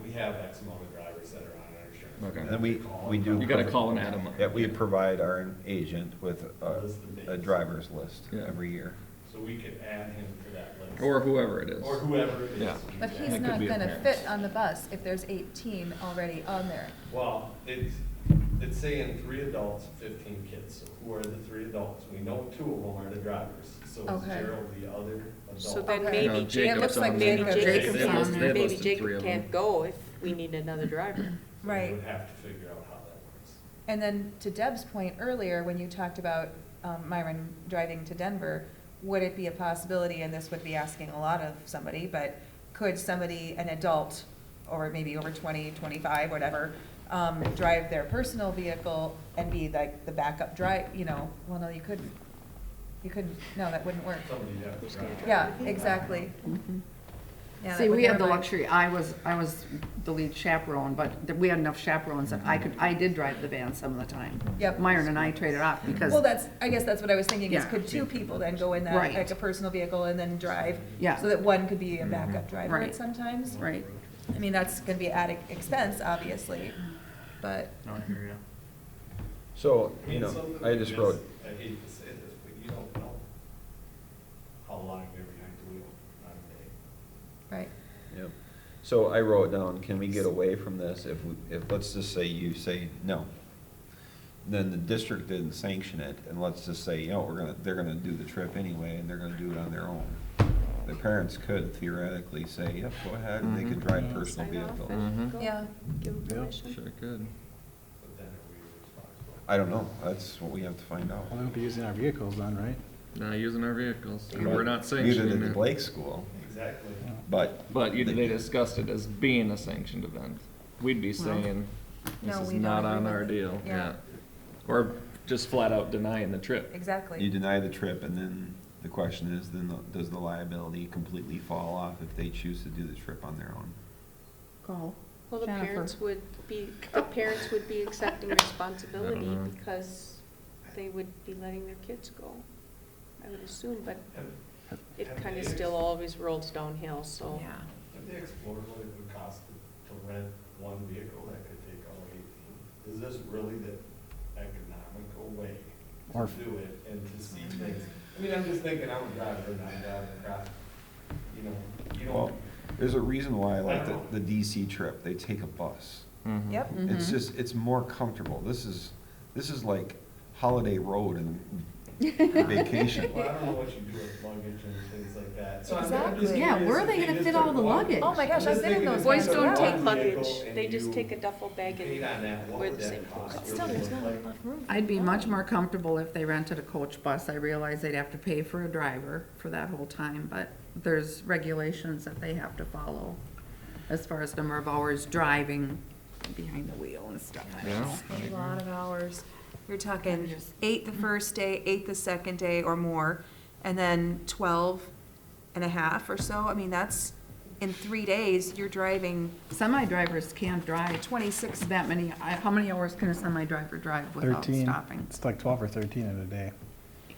we have X amount of drivers that are on our insurance. Okay. And we do. You gotta call and add 'em. Yeah, we provide our agent with List of a names. driver's list Yeah. every year. So we could add him to that list. Or whoever it is. Or whoever it is. Yeah. But It he's could not be a gonna parent. fit on the bus if there's 18 already on there. Well, it's saying 3 adults, 15 kids, so who are the 3 adults? We know 2 of them are the drivers, so is Okay. Gerald the other adult? So then Okay. No, maybe Jacob's It looks like on maybe there. Jacob's Jacob, They on list- there. they maybe listed 3 Jacob of can't them. go if we need another driver. We Right. would have to figure out how that works. And then to Deb's point earlier, when you talked about Myron driving to Denver, would it be a possibility, and this would be asking a lot of somebody, but could somebody, an adult, or maybe over 20, 25, whatever, drive their personal vehicle and be like the backup drive, well, no, you couldn't. You couldn't, no, that wouldn't work. Somebody'd have to drive. Yeah, exactly. Yeah, that See, would we had the never mind. luxury, I was the lead chaperone, but we had enough chaperones that I did drive the van some of the time. Yep. Myron and I traded off because. Well, I guess that's what I was thinking, is Yeah. could 2 people then go in that, Right. like a personal vehicle and then drive? Yeah. So that one could be a backup driver Right. sometimes? Right. I mean, that's gonna be added expense, obviously, but, No, I hear you. So, I mean, something I like just this, wrote, I hate to say this, but you don't know how long they're behind the wheel on a day. right. yep. So I wrote down, can we get away from this if, let's just say you say no. Then the district didn't sanction it, and let's just say, they're gonna do the trip anyway, and they're gonna do it on their own. The parents could theoretically say, yep, go ahead, and they could drive Mhm. personal Sign off vehicles. and go. Yeah. Give them Yeah. permission. Sure could. But then are we responsible? I don't know, that's what we have to find out. Well, they won't be using our vehicles then, right? Not using our vehicles. But We're not Neither did sanctioning the it. Blake School, Exactly. but. But they discussed it as being a sanctioned event. We'd be saying, this No, is we don't not on agree our with it. deal, Yeah. yeah. Or just flat out denying the trip. You Exactly. deny the trip, and then the question is, does the liability completely fall off if they choose to do the trip on their own? Call. Well, the Jennifer. parents would be accepting responsibility know. because they would be letting their kids go, I would assume, but it Have kind of they still always rolls downhill, so. Yeah. Have they explored what it would cost to rent one vehicle that could take all 18? Is this really the economical way Or- to do it and to see things? I mean, I'm just thinking, I'm a driver and I'm driving across, you Well, don't, there's a reason why I I like don't the DC trip, they take a bus. Mhm. Yep. It's Mhm. just, it's more comfortable. This is like Holiday Road and vacation. well, I don't know what you do with luggage and things like that. So I'm just Exactly. Yeah, curious where are if they gonna just fit took all the one- luggage? Oh my gosh, I'm I've just been in thinking those if Boys you took don't vans. one take luggage, vehicle and they just you take a duffel bag paid on and that, what wear would the same that clothes. cost? But still, really there's look not like? enough room. I'd be much more comfortable if they rented a coach bus. I realize they'd have to pay for a driver for that whole time, but there's regulations that they have to follow as far as number of hours driving behind the wheel and stuff. Yeah. A lot of hours. You're talking Just- 8 the first day, 8 the second day or more, and then 12 and a half or so. I mean, that's, in 3 days, you're driving Semi-drivers can't drive 26. that many, how many hours can a semi-driver drive without 13. stopping? It's like 12 or 13 in a day.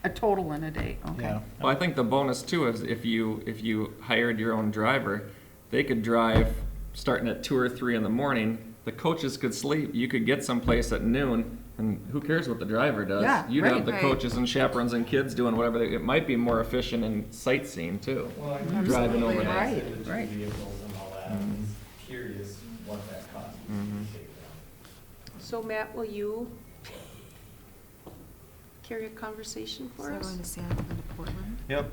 A total in a day, okay. Yeah. Well, I think the bonus too is if you hired your own driver, they could drive starting at 2 or 3 in the morning. The coaches could sleep. You could get someplace at noon, and who cares what the driver does? Yeah, You'd right. have the Right. coaches and chaperones and kids doing whatever. It might be more efficient in sightseeing too. Well, I'm Driving absolutely over there. interested Right, in the two right. vehicles and all that. I'm just curious what that cost would Mhm. take down. So Matt, will you carry a conversation for us? to Seattle and to Portland? Yep.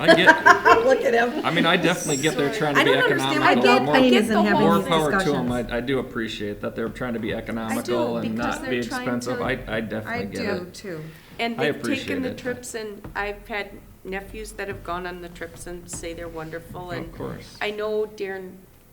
I get. Look at him. I mean, I definitely get they're trying to I be don't understand why economical. Bell Plain get isn't the having whole More these power to them. discussions. I do appreciate that they're trying to be economical and because not be they're trying expensive. to- I definitely I get do, it. too. And I they've appreciate taken the it. trips, and I've had nephews that have gone on the trips and say they're wonderful, and Of course. I know Darren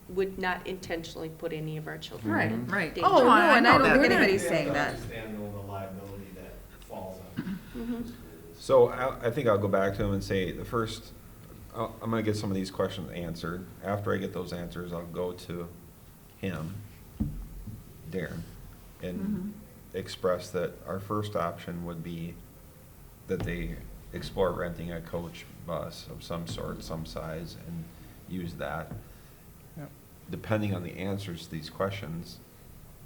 would not intentionally put any of our children. Right, Mhm. right. Danger. Oh, no, and I know don't that. think We're not- anybody's They have saying to that. understand though the liability that falls on Mhm. schools. So I think I'll go back to him and say, I'm gonna get some of these questions answered. After I get those answers, I'll go to him, Darren, and expressed that our first option would be that they explore renting a coach bus of some sort, some size, and use that. Yep. Depending on the answers to these questions,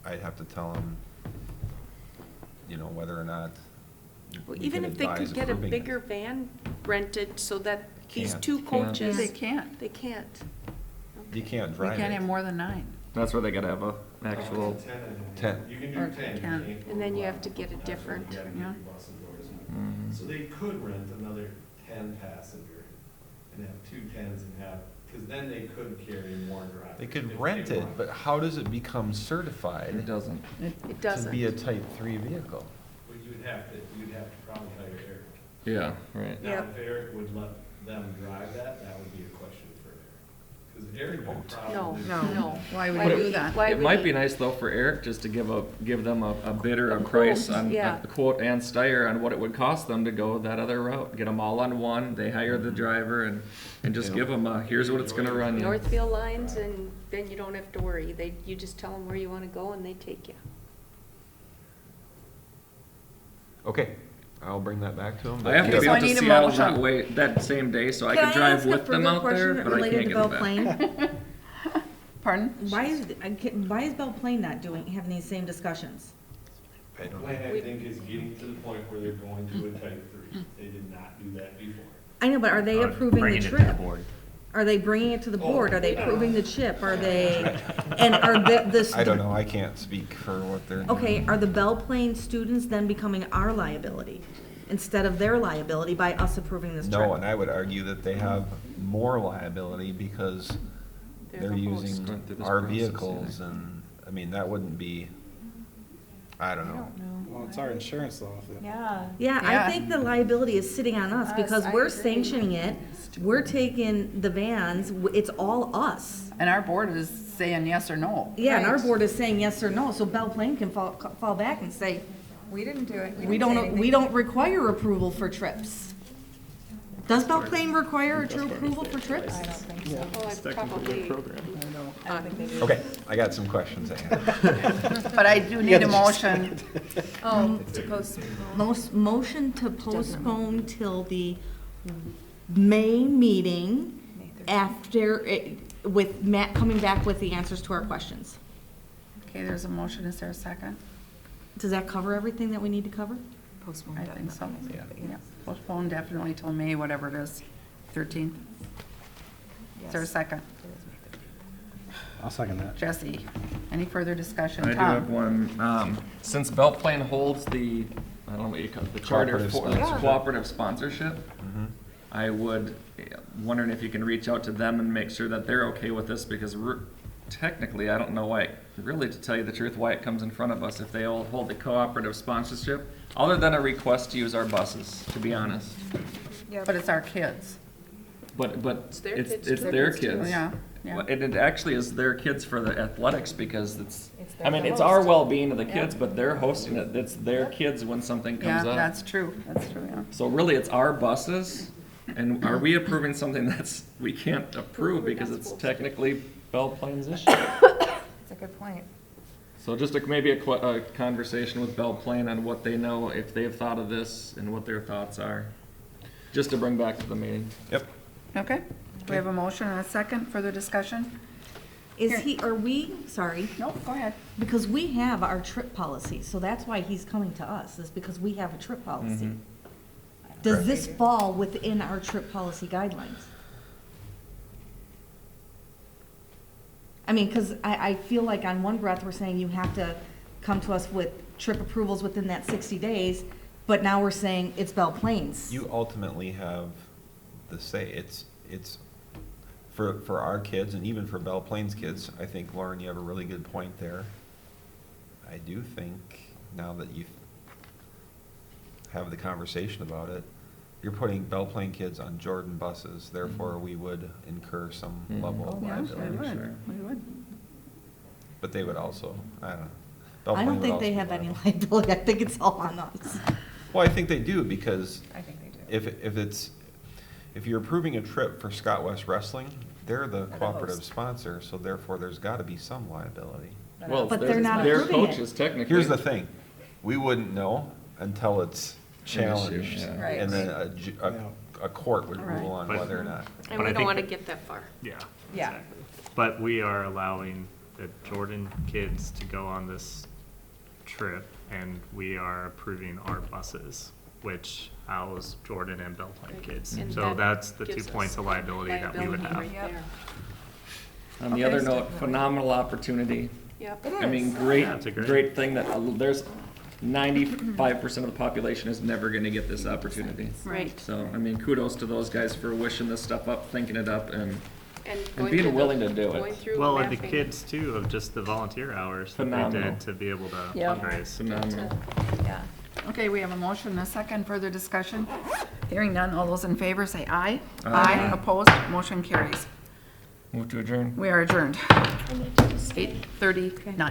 I'd have to tell them, you know, whether or not Well, we even can if they advise could get a approving it. bigger van rented so that these Can't. two coaches. They can't. They can't. You can't We drive it. can't have more than 9. That's where they gotta have a actual, 10. You can Or do 10. you 10. can't And then you go have to up. get a That's where different- you gotta get Yeah. your bus endorsement. Mhm. So they could rent another 10 passenger and have 2 10s and have, because then they could carry more drivers. They could if rent it, want. but how does it become it certified doesn't. It to doesn't. be a type 3 vehicle? But you'd have to probably hire Eric. Yeah, right. Now, Yep. if Eric would let them drive that would be a question for Eric. Because Eric would No, probably. no. Why would you do that? Why It would might he- be nice though for Eric just to give them a bid or A a price quote, on, yeah. a quote and Steyer on what it would cost them to go that other route. Get them all on one, they hire the driver and just Yeah. give them here's what it's gonna run you. Northfield lines, and then you don't have to worry. You just tell them where you wanna go and they take you. Okay, I'll bring that back to them. I have to Okay, be so I out to need a Seattle motion. that way, that same day, so I Can could drive ask a with them further out there, question but I related can't to get them Belle back. Plaine? Pardon? Why is Belle Plaine not having these same discussions? I don't know. Plan, I think, is getting to the point where they're going to a type 3. They did not do that before. I know, but are they approving the Bringing it to the trip? board. Are they bringing it to the board? Are they yeah. approving the chip? Are they, and are the? I don't know, I can't speak for what they're doing. Okay, are the Belle Plaine students then becoming our liability instead of their liability by us approving this trip? No, and I would argue that they have more liability because They're they're the host. using Going through this our process, vehicles yeah. and, I mean, that wouldn't be, I don't know. Well, it's our insurance though. if it- Yeah. Yeah, Yeah. I think the liability is sitting on us because I we're agree. sanctioning it. We're taking the vans, it's all us. And our board is saying yes or no. Yeah, and our Right. board is saying yes or no, so Belle Plaine can fall back and say, We didn't do it. we didn't say don't anything. require approval for trips. Does Belle Plaine require a true approval for trips? I don't think so. Oh, I probably. I don't think they do. Okay, I got some questions I have. But I do need a motion. Oh, to postpone. Motion to postpone till the May meeting May 13th. after, with Matt coming back with the answers to our questions. Okay, there's a motion. Is there a second? Does that cover everything that we need to cover? Postpone. I think so. definitely, Yeah. but Yeah, postpone definitely till May, whatever it is, 13th. Is there a Yes. second? It is May 13th. I'll second that. Jesse, any further discussion? I do have Tom? one, since Belle Plaine holds the, I don't know what you call it, the charter Cooperative for, sponsorship. cooperative sponsorship, Mhm. I would, wondering if you can reach out to them and make sure that they're okay with this, because technically, I don't know why, really, to tell you the truth, why it comes in front of us, if they all hold the cooperative sponsorship, other than a request to use our buses, to be honest. Yep. But it's our kids. But It's their it's, kids it's too. their It's too. kids. Yeah, yeah. Well, and it actually is their kids for the athletics, because it's, It's I mean, their it's our host. well-being of the kids, but they're hosting it, it's their kids when something Yeah, comes up. that's true, yeah. So really, it's our buses, and are we approving something that's, we can't approve because it's technically Belle Plaine's issue? That's a good point. So just maybe a conversation with Belle Plaine on what they know, if they've thought of this, and what their thoughts are, just to bring back to the meeting. Yep. Okay, we have a motion and a second, further discussion? Are we, sorry, No, go ahead. because we have our trip policy, so that's why he's coming to us, is because we have a trip policy. Mhm. Does this fall within our trip policy guidelines? I mean, because I feel like on one breath, we're saying you have to come to us with trip approvals within that 60 days, but now we're saying it's Belle Plaine's. You ultimately have the say, it's, for our kids and even for Belle Plaine's kids, I think, Lauren, you have a really good point there. I do think, now that you have the conversation about it, you're putting Belle Plaine kids on Jordan buses, therefore we would incur some Mhm. level of Yeah, liability. we sure. would, we would. But they would also, I don't know. Belle I Plaine don't would think also they be have any liable. liability. I think it's all on us. Well, I think they do, because I think they do. if you're approving a trip for Scott West Wrestling, they're the the cooperative host. sponsor, so therefore there's gotta be some liability. Well, But they're not their approving it. coaches technically. Here's the thing, we wouldn't know until it's challenged. yeah. Right. And then Yeah. a court would Right. rule on But- whether or not. And But we I don't think want to that- get that far. Yeah. Yeah. Exactly. But we are allowing the Jordan kids to go on this trip, and we are approving our buses, which house Jordan and Beltline kids. And So that that's the 2 gives points us of liability that we would liability have. right there. On the Okay, other so- note, phenomenal opportunity. Yep. I mean, great, Yeah, it's a great- great thing that there's 95% of the population is never gonna get this opportunity. Right. So, I mean, kudos to those guys for wishing this stuff up, thinking it up, and going being through the- willing to do it. going through Well, and the mapping. kids too, of just the volunteer hours that they Phenomenal. did to be able to Yep. fundraise. phenomenal. Yeah. Okay, we have a motion and a second. Further discussion? Hearing none. All those in favor say aye. Aye. Opposed? Motion carries. Move to adjourn. We are adjourned. 8:39.